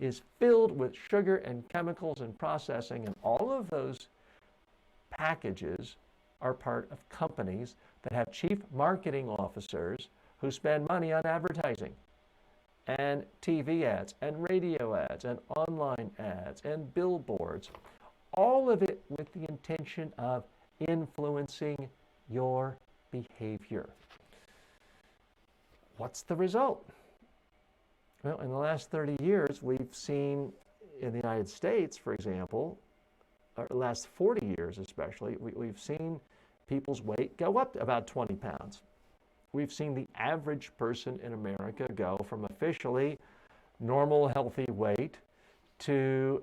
is filled with sugar and chemicals and processing, and all of those packages are part of companies that have chief marketing officers who spend money on advertising and TV ads and radio ads and online ads and billboards, all of it with the intention of influencing your behavior. What's the result? Well, in the last 30 years, we've seen in the United States, for example, or the last 40 years especially, we've seen people's weight go up about 20 pounds. We've seen the average person in America go from officially normal, healthy weight to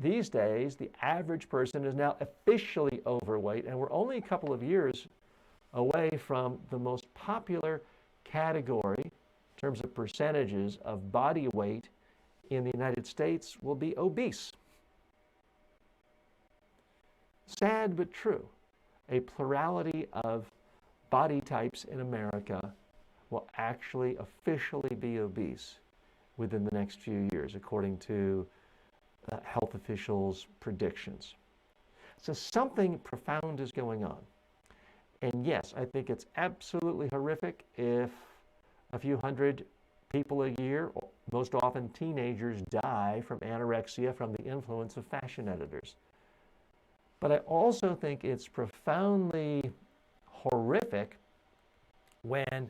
these days, the average person is now officially overweight, and we're only a couple of years away from the most popular category in terms of percentages of body weight in the United States will be obese. Sad but true. A plurality of body types in America will actually officially be obese within the next few years, according to health officials' predictions. So something profound is going on. And yes, I think it's absolutely horrific if a few hundred people a year, most often teenagers, die from anorexia from the influence of fashion editors. But I also think it's profoundly horrific when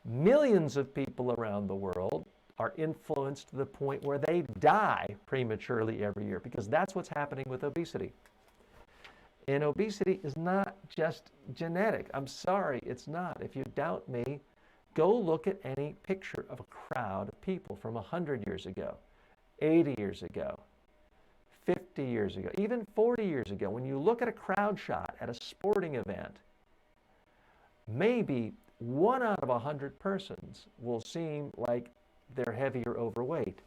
millions of people around the world are influenced to the point where they die prematurely every year, because that's what's happening with obesity. And obesity is not just genetic. I'm sorry, it's not. If you doubt me, go look at any picture of a crowd of people from 100 years ago, 80 years ago, 50 years ago, even 40 years ago. When you look at a crowd shot at a sporting event, maybe 1 out of 100 persons will seem like they're heavy or overweight.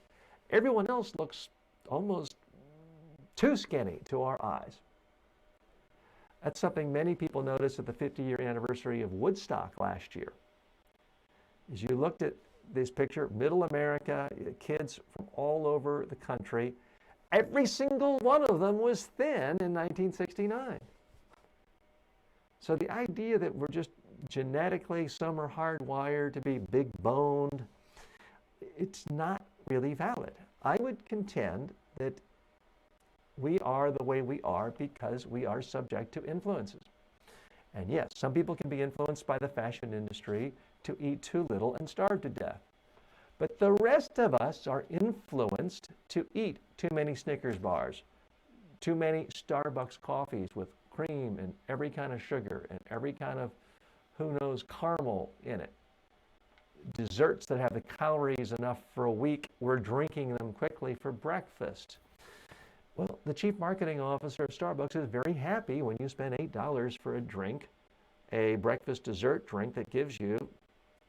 Everyone else looks almost too skinny to our eyes. That's something many people noticed at the 50-year anniversary of Woodstock last year. As you looked at this picture, middle America, kids from all over the country, every single one of them was thin in 1969. So the idea that we're just genetically, some are hardwired to be big boned, it's not really valid. I would contend that we are the way we are because we are subject to influences. And yes, some people can be influenced by the fashion industry to eat too little and starve to death. But the rest of us are influenced to eat too many Snickers bars, too many Starbucks coffees with cream and every kind of sugar and every kind of, who knows, caramel in it. Desserts that have the calories enough for a week, we're drinking them quickly for breakfast. Well, the chief marketing officer of Starbucks is very happy when you spend $8 for a drink, a breakfast dessert drink that gives you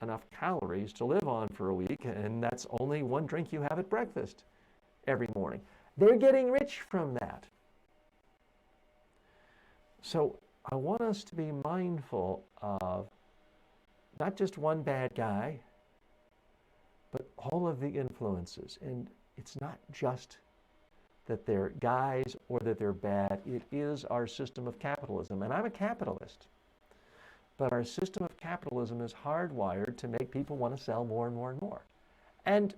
enough calories to live on for a week, and that's only one drink you have at breakfast every morning. They're getting rich from that. So I want us to be mindful of not just one bad guy, but all of the influences. And it's not just that they're guys or that they're bad. It is our system of capitalism. And I'm a capitalist. But our system of capitalism is hardwired to make people want to sell more and more and more. And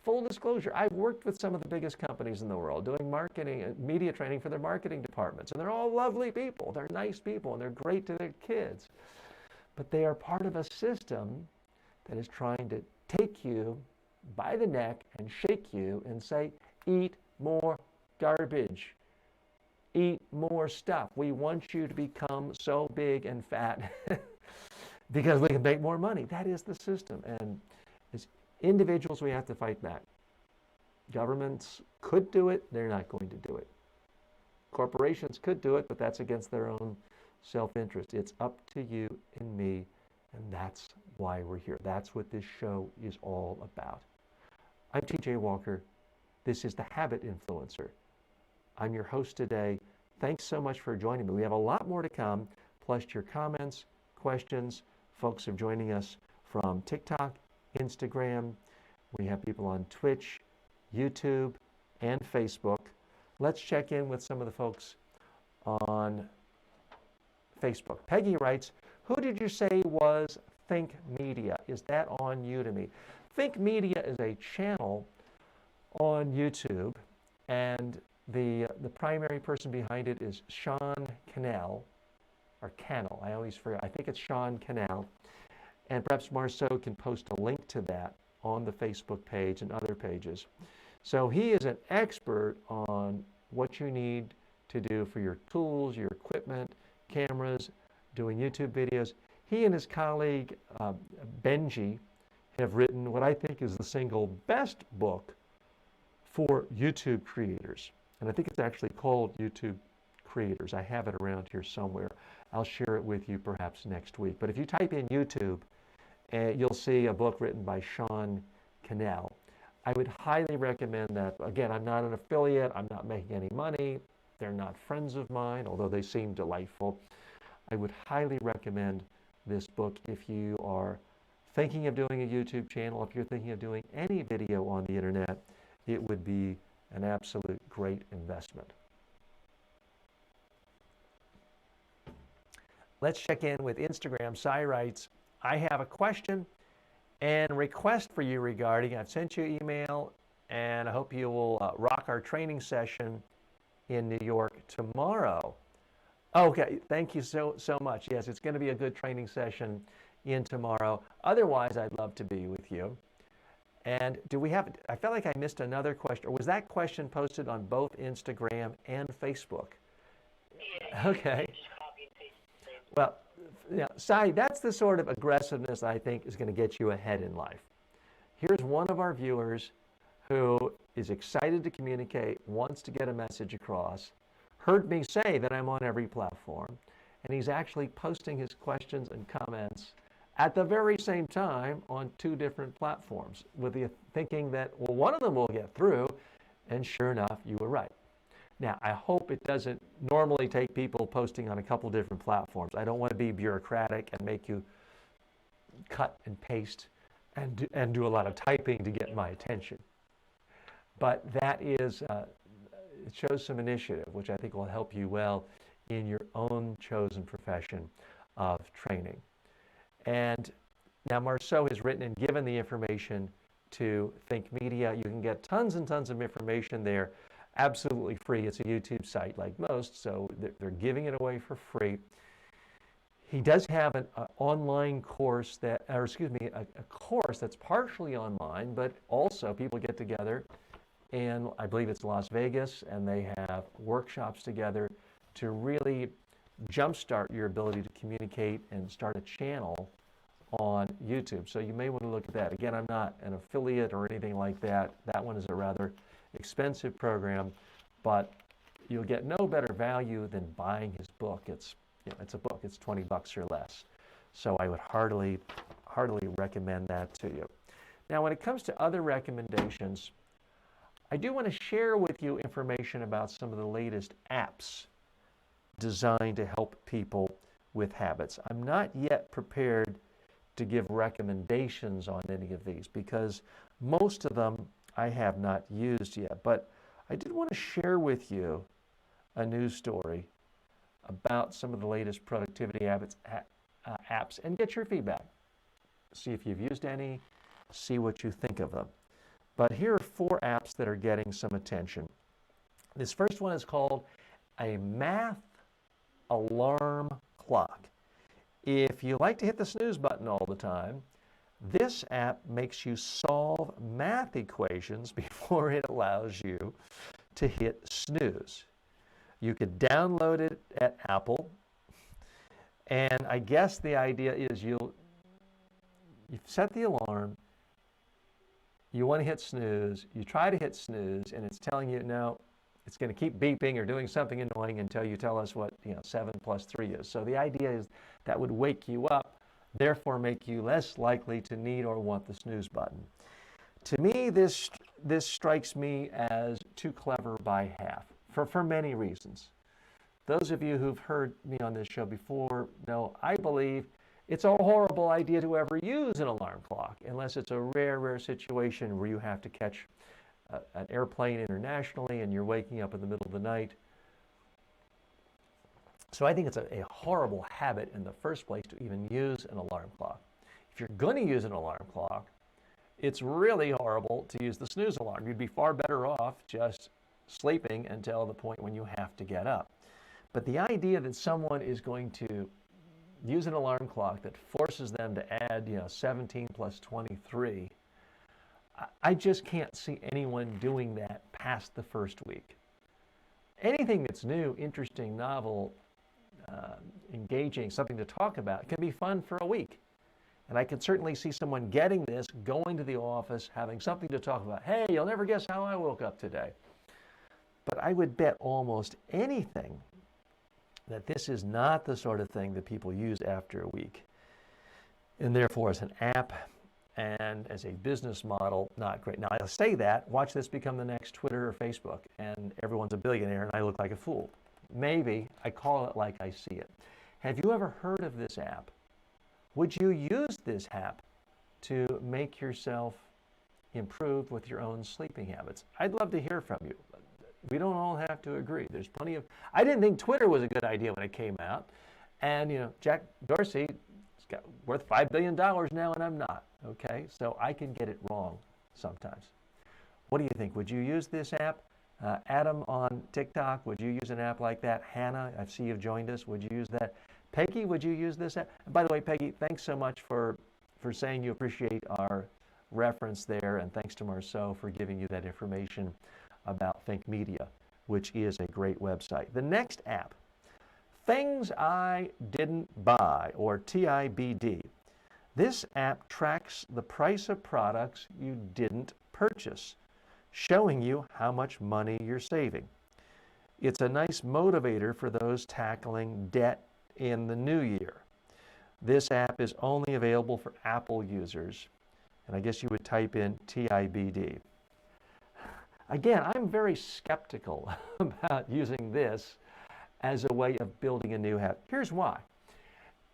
full disclosure, I've worked with some of the biggest companies in the world doing marketing and media training for their marketing departments. And they're all lovely people. They're nice people and they're great to their kids. But they are part of a system that is trying to take you by the neck and shake you and say, eat more garbage. Eat more stuff. We want you to become so big and fat because we can make more money. That is the system. And as individuals, we have to fight back. Governments could do it. They're not going to do it. Corporations could do it, but that's against their own self-interest. It's up to you and me, and that's why we're here. That's what this show is all about. I'm TJ Walker. This is The Habit Influencer. I'm your host today. Thanks so much for joining me. We have a lot more to come, plus your comments, questions. Folks are joining us from TikTok, Instagram. We have people on Twitch, YouTube, and Facebook. Let's check in with some of the folks on Facebook. Peggy writes, who did you say was Think Media? Is that on Udemy? Think Media is a channel on YouTube, and the primary person behind it is Sean Cannell, or Cannell, I always forget. I think it's Sean Cannell. And perhaps Marceau can post a link to that on the Facebook page and other pages. So he is an expert on what you need to do for your tools, your equipment, cameras, doing YouTube videos. He and his colleague Benji have written what I think is the single best book for YouTube creators. And I think it's actually called YouTube Creators. I have it around here somewhere. I'll share it with you perhaps next week. But if you type in YouTube, you'll see a book written by Sean Cannell. I would highly recommend that. Again, I'm not an affiliate. I'm not making any money. They're not friends of mine, although they seem delightful. I would highly recommend this book if you are thinking of doing a YouTube channel, if you're thinking of doing any video on the internet. It would be an absolute great investment. Let's check in with Instagram. Sai writes, I have a question and request for you regarding, I've sent you an email, and I hope you will rock our training session in New York tomorrow. Okay, thank you so much. Yes, it's going to be a good training session in tomorrow. Otherwise, I'd love to be with you. And do we have, I felt like I missed another question, or was that question posted on both Instagram and Facebook? Yeah. Okay. Just copy and paste the same. Well, Sai, that's the sort of aggressiveness I think is going to get you ahead in life. Here's one of our viewers who is excited to communicate, wants to get a message across, heard me say that I'm on every platform, and he's actually posting his questions and comments at the very same time on two different platforms, with the thinking that, well, one of them will get through, and sure enough, you were right. Now, I hope it doesn't normally take people posting on a couple different platforms. I don't want to be bureaucratic and make you cut and paste and do a lot of typing to get my attention. But that is, it shows some initiative, which I think will help you well in your own chosen profession of training. And now Marceau has written and given the information to Think Media. You can get tons and tons of information there, absolutely free. It's a YouTube site like most, so they're giving it away for free. He does have an online course a course that's partially online, but also people get together, and I believe it's Las Vegas, and they have workshops together to really jumpstart your ability to communicate and start a channel on YouTube. So you may want to look at that. Again, I'm not an affiliate or anything like that. That one is a rather expensive program, but you'll get no better value than buying his book. It's a book. It's $20 or less. So I would heartily recommend that to you. Now, when it comes to other recommendations, I do want to share with you information about some of the latest apps designed to help people with habits. I'm not yet prepared to give recommendations on any of these because most of them I have not used yet. But I did want to share with you a news story about some of the latest productivity apps and get your feedback. See if you've used any, see what you think of them. But here are 4 apps that are getting some attention. This first one is called a math alarm clock. If you like to hit the snooze button all the time, this app makes you solve math equations before it allows you to hit snooze. You could download it at Apple, and I guess the idea is you've set the alarm, you want to hit snooze, you try to hit snooze, and it's telling you, no, it's going to keep beeping or doing something annoying until you tell us what 7 plus 3 is. So the idea is that would wake you up, therefore make you less likely to need or want the snooze button. To me, this strikes me as too clever by half, for many reasons. Those of you who've heard me on this show before know I believe it's a horrible idea to ever use an alarm clock unless it's a rare situation where you have to catch an airplane internationally and you're waking up in the middle of the night. So I think it's a horrible habit in the first place to even use an alarm clock. If you're going to use an alarm clock, it's really horrible to use the snooze alarm. You'd be far better off just sleeping until the point when you have to get up. But the idea that someone is going to use an alarm clock that forces them to add 17 plus 23, I just can't see anyone doing that past the first week. Anything that's new, interesting, novel, engaging, something to talk about can be fun for a week. And I can certainly see someone getting this, going to the office, having something to talk about. Hey, you'll never guess how I woke up today. But I would bet almost anything that this is not the sort of thing that people use after a week. And therefore, as an app and as a business model, not great. Now, I'll say that, watch this become the next Twitter or Facebook, and everyone's a billionaire and I look like a fool. Maybe I call it like I see it. Have you ever heard of this app? Would you use this app to make yourself improve with your own sleeping habits? I'd love to hear from you. We don't all have to agree. There's plenty of... I didn't think Twitter was a good idea when it came out. And, Jack Dorsey is worth $5 billion now, and I'm not. Okay? So I can get it wrong sometimes. What do you think? Would you use this app? Adam on TikTok, would you use an app like that? Hannah, I see you've joined us. Would you use that? Peggy, would you use this app? And by the way, Peggy, thanks so much for saying you appreciate our reference there, and thanks to Marceau for giving you that information about Think Media, which is a great website. The next app, Things I Didn't Buy, or TIBD. This app tracks the price of products you didn't purchase, showing you how much money you're saving. It's a nice motivator for those tackling debt in the new year. This app is only available for Apple users, and I guess you would type in TIBD. Again, I'm very skeptical about using this as a way of building a new habit. Here's why.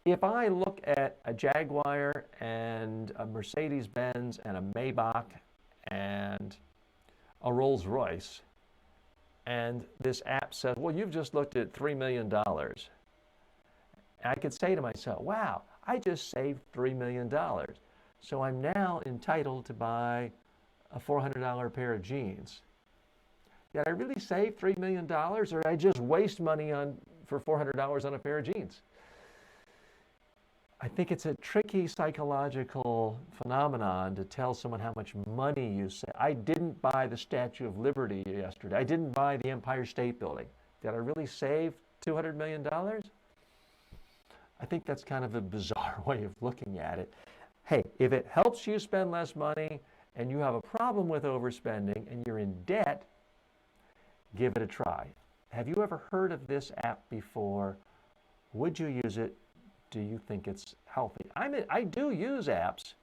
If I look at a Jaguar and a Mercedes-Benz and a Maybach and a Rolls-Royce, and this app says, well, you've just looked at $3 million. And I could say to myself, wow, I just saved $3 million. So I'm now entitled to buy a $400 pair of jeans. Did I really save $3 million, or did I just waste money for $400 on a pair of jeans? I think it's a tricky psychological phenomenon to tell someone how much money you save. I didn't buy the Statue of Liberty yesterday. I didn't buy the Empire State Building. Did I really save $200 million? I think that's kind of a bizarre way of looking at it. Hey, if it helps you spend less money and you have a problem with overspending and you're in debt, give it a try. Have you ever heard of this app before? Would you use it? Do you think it's healthy? I do use apps.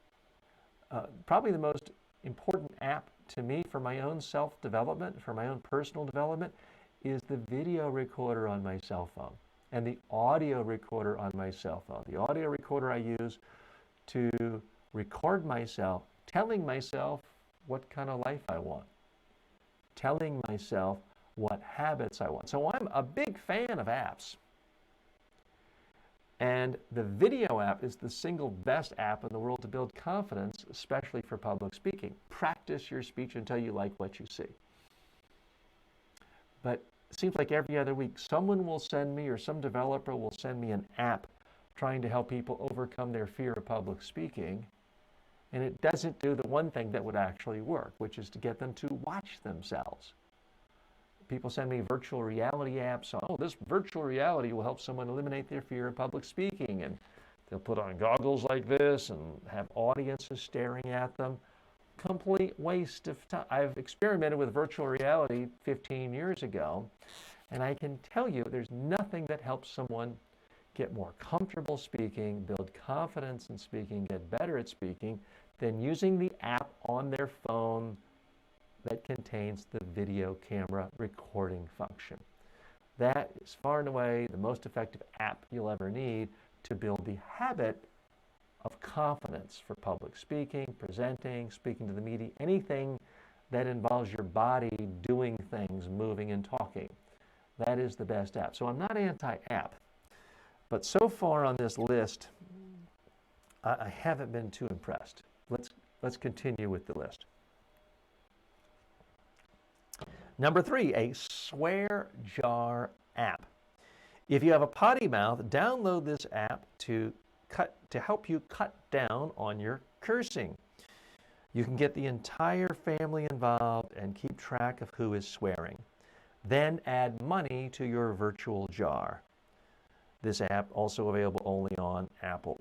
Probably the most important app to me for my own self-development, for my own personal development, is the video recorder on my cell phone and the audio recorder on my cell phone. The audio recorder I use to record myself, telling myself what kind of life I want, telling myself what habits I want. So I'm a big fan of apps. And the video app is the single best app in the world to build confidence, especially for public speaking. Practice your speech until you like what you see. But it seems like every other week, someone will send me, or some developer will send me an app trying to help people overcome their fear of public speaking. And it doesn't do the one thing that would actually work, which is to get them to watch themselves. People send me virtual reality apps. Oh, this virtual reality will help someone eliminate their fear of public speaking. And they'll put on goggles like this and have audiences staring at them. Complete waste of time. I've experimented with virtual reality 15 years ago, and I can tell you there's nothing that helps someone get more comfortable speaking, build confidence in speaking, get better at speaking, than using the app on their phone that contains the video camera recording function. That is far and away the most effective app you'll ever need to build the habit of confidence for public speaking, presenting, speaking to the media, anything that involves your body doing things, moving and talking. That is the best app. So I'm not anti-app, but so far on this list, I haven't been too impressed. Let's continue with the list. Number 3, a swear jar app. If you have a potty mouth, download this app to help you cut down on your cursing. You can get the entire family involved and keep track of who is swearing. Then add money to your virtual jar. This app also available only on Apple.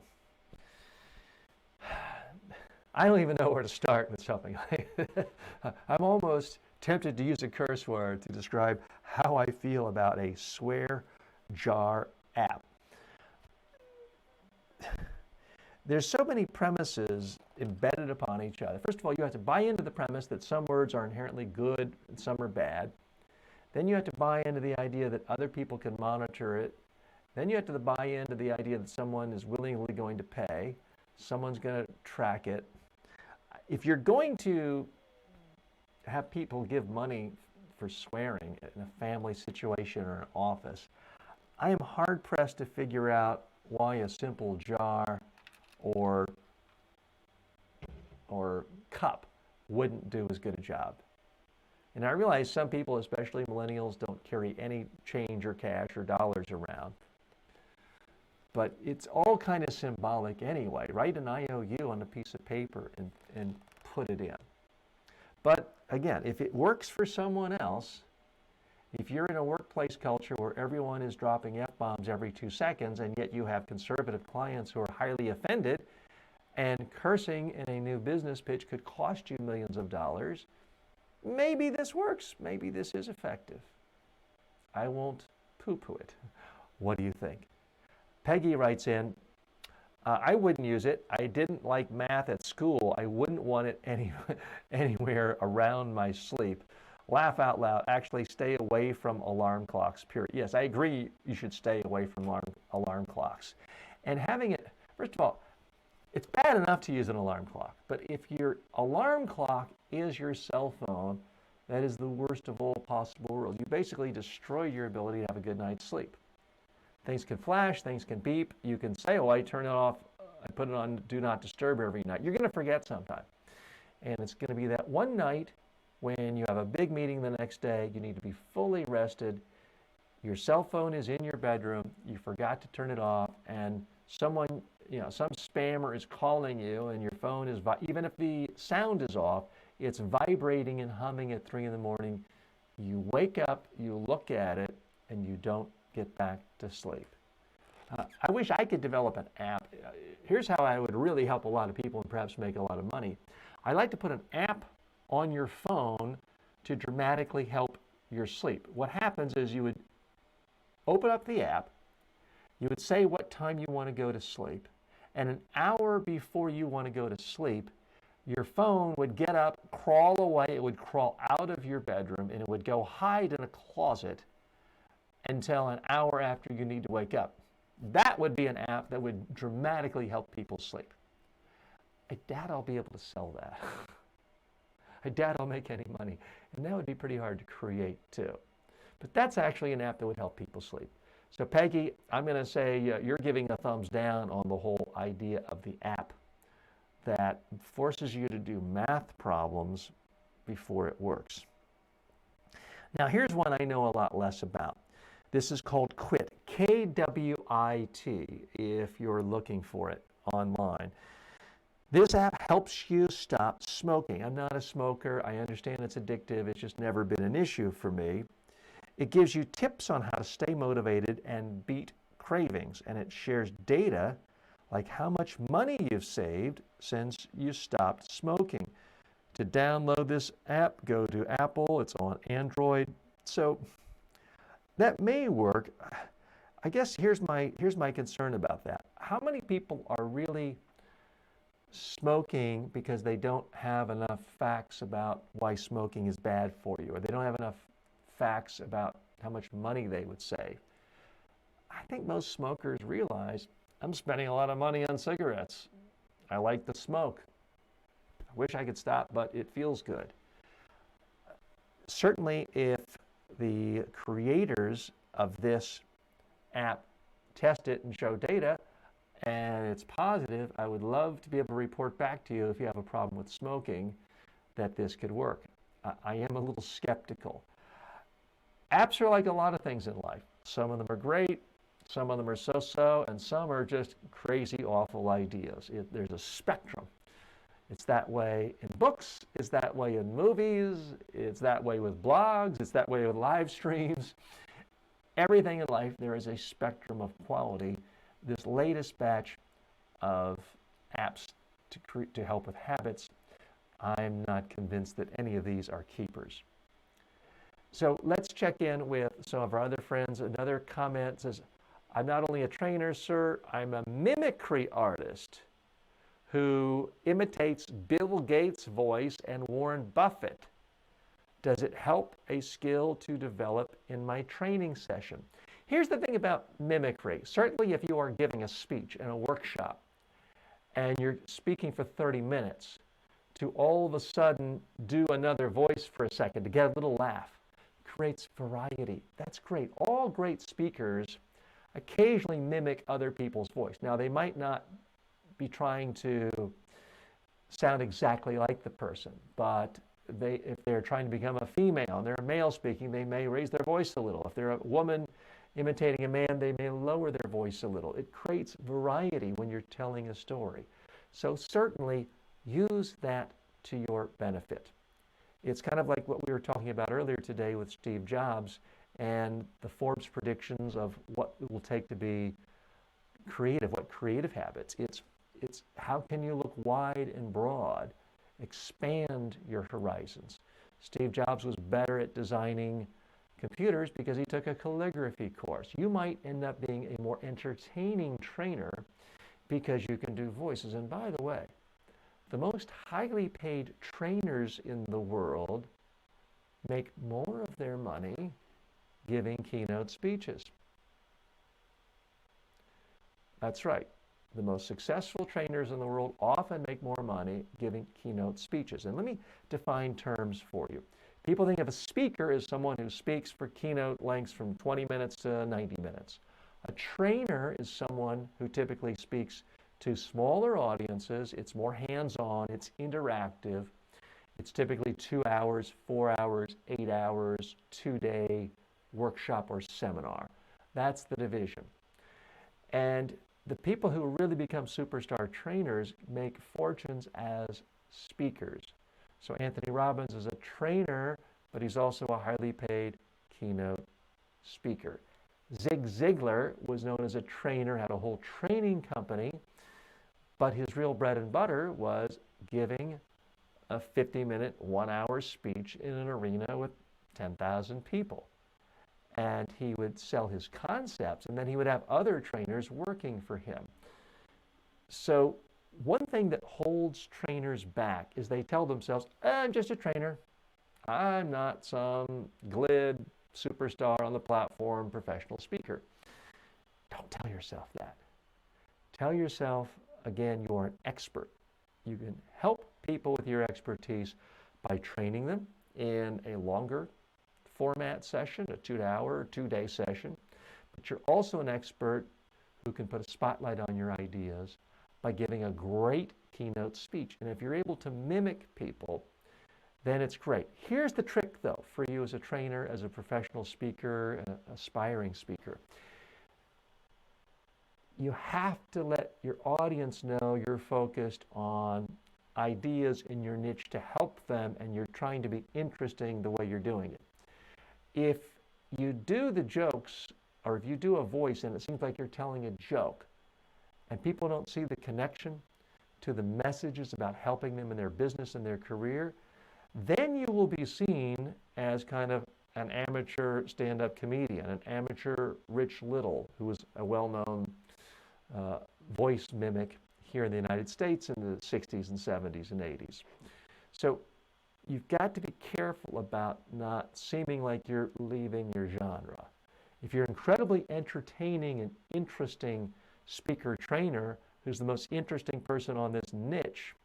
I don't even know where to start with something like that. I'm almost tempted to use a curse word to describe how I feel about a swear jar app. There's so many premises embedded upon each other. First of all, you have to buy into the premise that some words are inherently good and some are bad. Then you have to buy into the idea that other people can monitor it. Then you have to buy into the idea that someone is willingly going to pay. Someone's going to track it. If you're going to have people give money for swearing in a family situation or an office, I am hard-pressed to figure out why a simple jar or cup wouldn't do as good a job. And I realize some people, especially millennials, don't carry any change or cash or dollars around. But it's all kind of symbolic anyway. Write an IOU on a piece of paper and put it in. But again, if it works for someone else, if you're in a workplace culture where everyone is dropping F-bombs every 2 seconds and yet you have conservative clients who are highly offended, and cursing in a new business pitch could cost you millions of dollars, maybe this works. Maybe this is effective. I won't poo-poo it. What do you think? Peggy writes in, I wouldn't use it. I didn't like math at school. I wouldn't want it anywhere around my sleep. Laugh out loud. Actually, stay away from alarm clocks, period. Yes, I agree you should stay away from alarm clocks. And having it, first of all, it's bad enough to use an alarm clock, but if your alarm clock is your cell phone, that is the worst of all possible worlds. You basically destroy your ability to have a good night's sleep. Things can flash, things can beep. You can say, oh, I turn it off, I put it on Do Not Disturb every night. You're going to forget sometime. And it's going to be that one night when you have a big meeting the next day, you need to be fully rested. Your cell phone is in your bedroom, you forgot to turn it off, and someone some spammer is calling you and your phone is, even if the sound is off, it's vibrating and humming at 3 in the morning. You wake up, you look at it, and you don't get back to sleep. I wish I could develop an app. Here's how I would really help a lot of people and perhaps make a lot of money. I'd like to put an app on your phone to dramatically help your sleep. What happens is you would open up the app, you would say what time you want to go to sleep, and an hour before you want to go to sleep, your phone would get up, crawl away, it would crawl out of your bedroom, and it would go hide in a closet until an hour after you need to wake up. That would be an app that would dramatically help people sleep. I doubt I'll be able to sell that. I doubt I'll make any money. And that would be pretty hard to create too. But that's actually an app that would help people sleep. So Peggy, I'm going to say you're giving a thumbs down on the whole idea of the app that forces you to do math problems before it works. Now here's one I know a lot less about. This is called Quit, Kwit, if you're looking for it online. This app helps you stop smoking. I'm not a smoker. I understand it's addictive. It's just never been an issue for me. It gives you tips on how to stay motivated and beat cravings, and it shares data like how much money you've saved since you stopped smoking. To download this app, go to Apple. It's on Android. So that may work. I guess here's my concern about that. How many people are really smoking because they don't have enough facts about why smoking is bad for you, or they don't have enough facts about how much money they would save? I think most smokers realize, I'm spending a lot of money on cigarettes. I like the smoke. I wish I could stop, but it feels good. Certainly, if the creators of this app test it and show data, and it's positive, I would love to be able to report back to you if you have a problem with smoking that this could work. I am a little skeptical. Apps are like a lot of things in life. Some of them are great, some of them are so-so, and some are just crazy, awful ideas. There's a spectrum. It's that way in books, it's that way in movies, it's that way with blogs, it's that way with live streams. Everything in life, there is a spectrum of quality. This latest batch of apps to help with habits, I'm not convinced that any of these are keepers. So let's check in with some of our other friends. Another comment says, I'm not only a trainer, sir, I'm a mimicry artist who imitates Bill Gates' voice and Warren Buffett. Does it help a skill to develop in my training session? Here's the thing about mimicry. Certainly if you are giving a speech in a workshop and you're speaking for 30 minutes, to all of a sudden do another voice for a second to get a little laugh creates variety. That's great. All great speakers occasionally mimic other people's voice. Now, they might not be trying to sound exactly like the person, but if they're trying to become a female and they're a male speaking, they may raise their voice a little. If they're a woman imitating a man, they may lower their voice a little. It creates variety when you're telling a story. So certainly use that to your benefit. It's kind of like what we were talking about earlier today with Steve Jobs and the Forbes predictions of what it will take to be creative, what creative habits. It's how can you look wide and broad, expand your horizons. Steve Jobs was better at designing computers because he took a calligraphy course. You might end up being a more entertaining trainer because you can do voices. And by the way, the most highly paid trainers in the world make more of their money giving keynote speeches. That's right. The most successful trainers in the world often make more money giving keynote speeches. And let me define terms for you. People think of a speaker as someone who speaks for keynote lengths from 20 minutes to 90 minutes. A trainer is someone who typically speaks to smaller audiences. It's more hands-on, it's interactive. It's typically 2 hours, 4 hours, 8 hours, 2-day workshop or seminar. That's the division. And The people who really become superstar trainers make fortunes as speakers. So Anthony Robbins is a trainer, but he's also a highly paid keynote speaker. Zig Ziglar was known as a trainer, had a whole training company, but his real bread and butter was giving a 50-minute, 1-hour speech in an arena with 10,000 people. And he would sell his concepts, and then he would have other trainers working for him. So one thing that holds trainers back is they tell themselves, I'm just a trainer. I'm not some glib superstar on the platform, professional speaker. Don't tell yourself that. Tell yourself, again, you're an expert. You can help people with your expertise by training them in a longer format session, a 2-hour or 2-day session. But you're also an expert who can put a spotlight on your ideas by giving a great keynote speech. And if you're able to mimic people, then it's great. Here's the trick, though, for you as a trainer, as a professional speaker, an aspiring speaker. You have to let your audience know you're focused on ideas in your niche to help them, and you're trying to be interesting the way you're doing it. If you do the jokes, or if you do a voice and it seems like you're telling a joke, and people don't see the connection to the messages about helping them in their business and their career, then you will be seen as kind of an amateur stand-up comedian, an amateur Rich Little, who was a well-known voice mimic here in the United States in the 60s and 70s and 80s. So you've got to be careful about not seeming like you're leaving your genre. If you're incredibly entertaining and interesting speaker trainer, who's the most interesting person on this niche,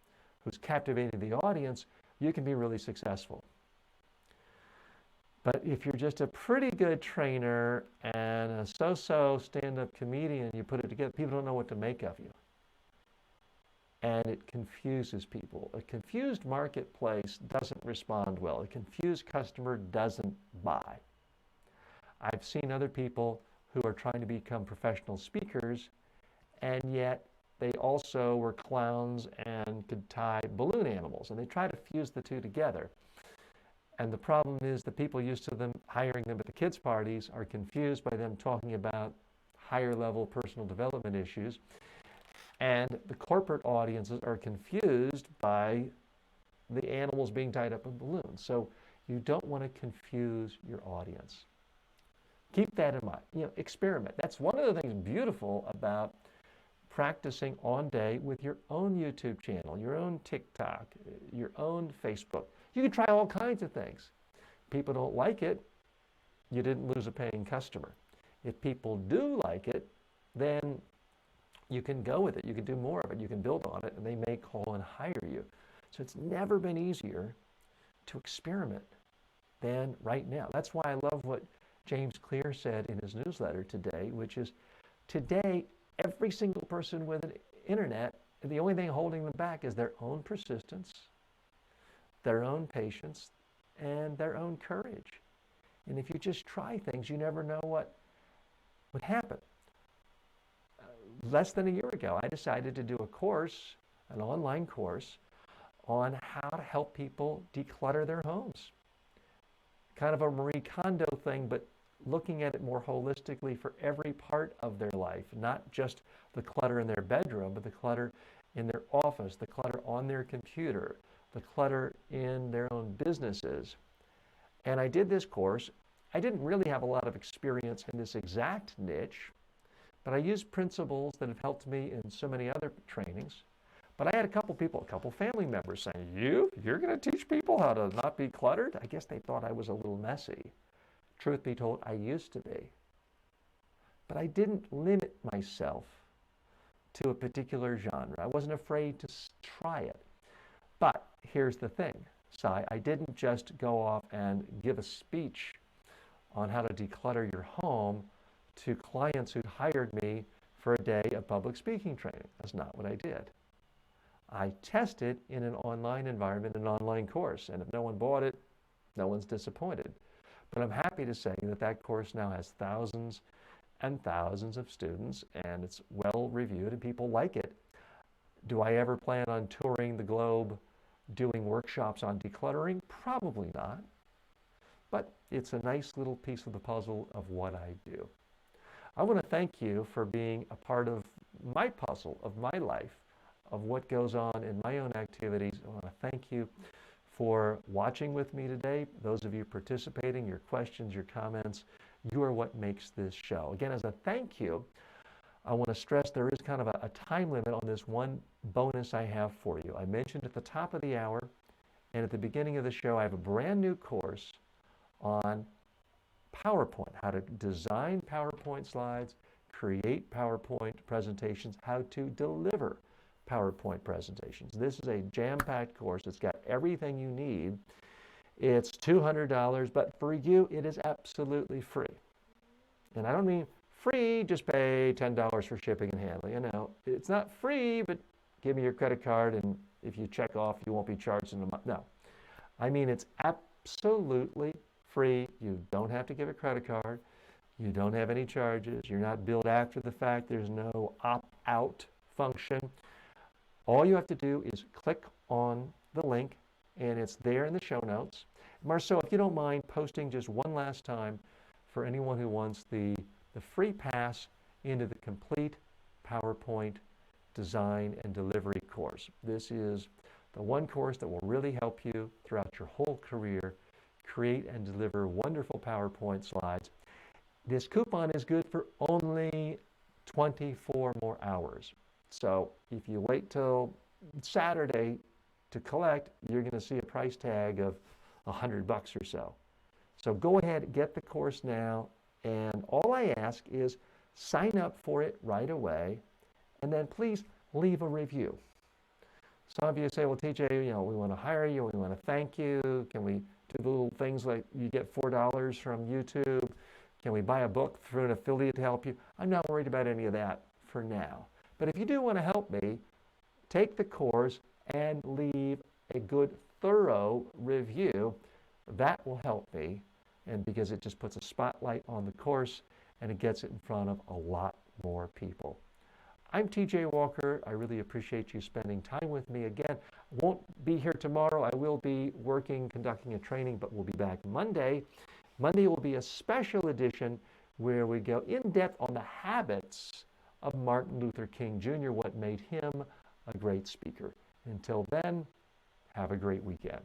who's captivating the audience, you can be really successful. But if you're just a pretty good trainer and a so-so stand-up comedian, you put it together, people don't know what to make of you. And it confuses people. A confused marketplace doesn't respond well. A confused customer doesn't buy. I've seen other people who are trying to become professional speakers, and yet they also were clowns and could tie balloon animals, and they try to fuse the two together. And the problem is the people used to them hiring them at the kids' parties are confused by them talking about higher level personal development issues. And the corporate audiences are confused by the animals being tied up in balloons. So you don't want to confuse your audience. Keep that in mind. Experiment. That's one of the things beautiful about practicing on day with your own YouTube channel, your own TikTok, your own Facebook. You can try all kinds of things. People don't like it, you didn't lose a paying customer. If people do like it, then you can go with it. You can do more of it. You can build on it, and they may call and hire you. So it's never been easier to experiment than right now. That's why I love what James Clear said in his newsletter today, which is today, every single person with an internet, the only thing holding them back is their own persistence, their own patience, and their own courage. And if you just try things, you never know what would happen. Less than a year ago, I decided to do a course, an online course, on how to help people declutter their homes. Kind of a Marie Kondo thing, but looking at it more holistically for every part of their life, not just the clutter in their bedroom, but the clutter in their office, the clutter on their computer, the clutter in their own businesses. And I did this course. I didn't really have a lot of experience in this exact niche, but I used principles that have helped me in so many other trainings. But I had a couple family members saying, you're going to teach people how to not be cluttered? I guess they thought I was a little messy. Truth be told, I used to be. But I didn't limit myself to a particular genre. I wasn't afraid to try it. But here's the thing, Sai, I didn't just go off and give a speech on how to declutter your home to clients who'd hired me for a day of public speaking training. That's not what I did. I tested in an online environment, an online course, and if no one bought it, no one's disappointed. But I'm happy to say that that course now has thousands and thousands of students, and it's well reviewed and people like it. Do I ever plan on touring the globe doing workshops on decluttering? Probably not. But it's a nice little piece of the puzzle of what I do. I want to thank you for being a part of my puzzle, of my life, of what goes on in my own activities. I want to thank you for watching with me today. Those of you participating, your questions, your comments, you are what makes this show. Again, as a thank you, I want to stress there is kind of a time limit on this one bonus I have for you. I mentioned at the top of the hour and at the beginning of the show, I have a brand new course on PowerPoint, how to design PowerPoint slides, create PowerPoint presentations, how to deliver PowerPoint presentations. This is a jam-packed course. It's got everything you need. It's $200, but for you, it is absolutely free. And I don't mean free, just pay $10 for shipping and handling. You know, it's not free, but give me your credit card, and if you check off, you won't be charged in a month. No, I mean it's absolutely free. You don't have to give a credit card. You don't have any charges. You're not billed after the fact. There's no opt-out function. All you have to do is click on the link, and it's there in the show notes. Marceau, if you don't mind posting just one last time for anyone who wants the free pass into the complete PowerPoint design and delivery course. This is the one course that will really help you throughout your whole career create and deliver wonderful PowerPoint slides. This coupon is good for only 24 more hours. So if you wait till Saturday to collect, you're going to see a price tag of $100 or so. So go ahead, get the course now, and all I ask is sign up for it right away, and then please leave a review. Some of you say, well, TJ, we want to hire you, we want to thank you. Can we do the little things like you get $4 from YouTube? Can we buy a book through an affiliate to help you? I'm not worried about any of that for now. But if you do want to help me, take the course and leave a good, thorough review. That will help me, and because it just puts a spotlight on the course and it gets it in front of a lot more people. I'm TJ Walker. I really appreciate you spending time with me again. Won't be here tomorrow. I will be working, conducting a training, but we'll be back Monday. Monday will be a special edition where we go in depth on the habits of Martin Luther King Jr., what made him a great speaker. Until then, have a great weekend.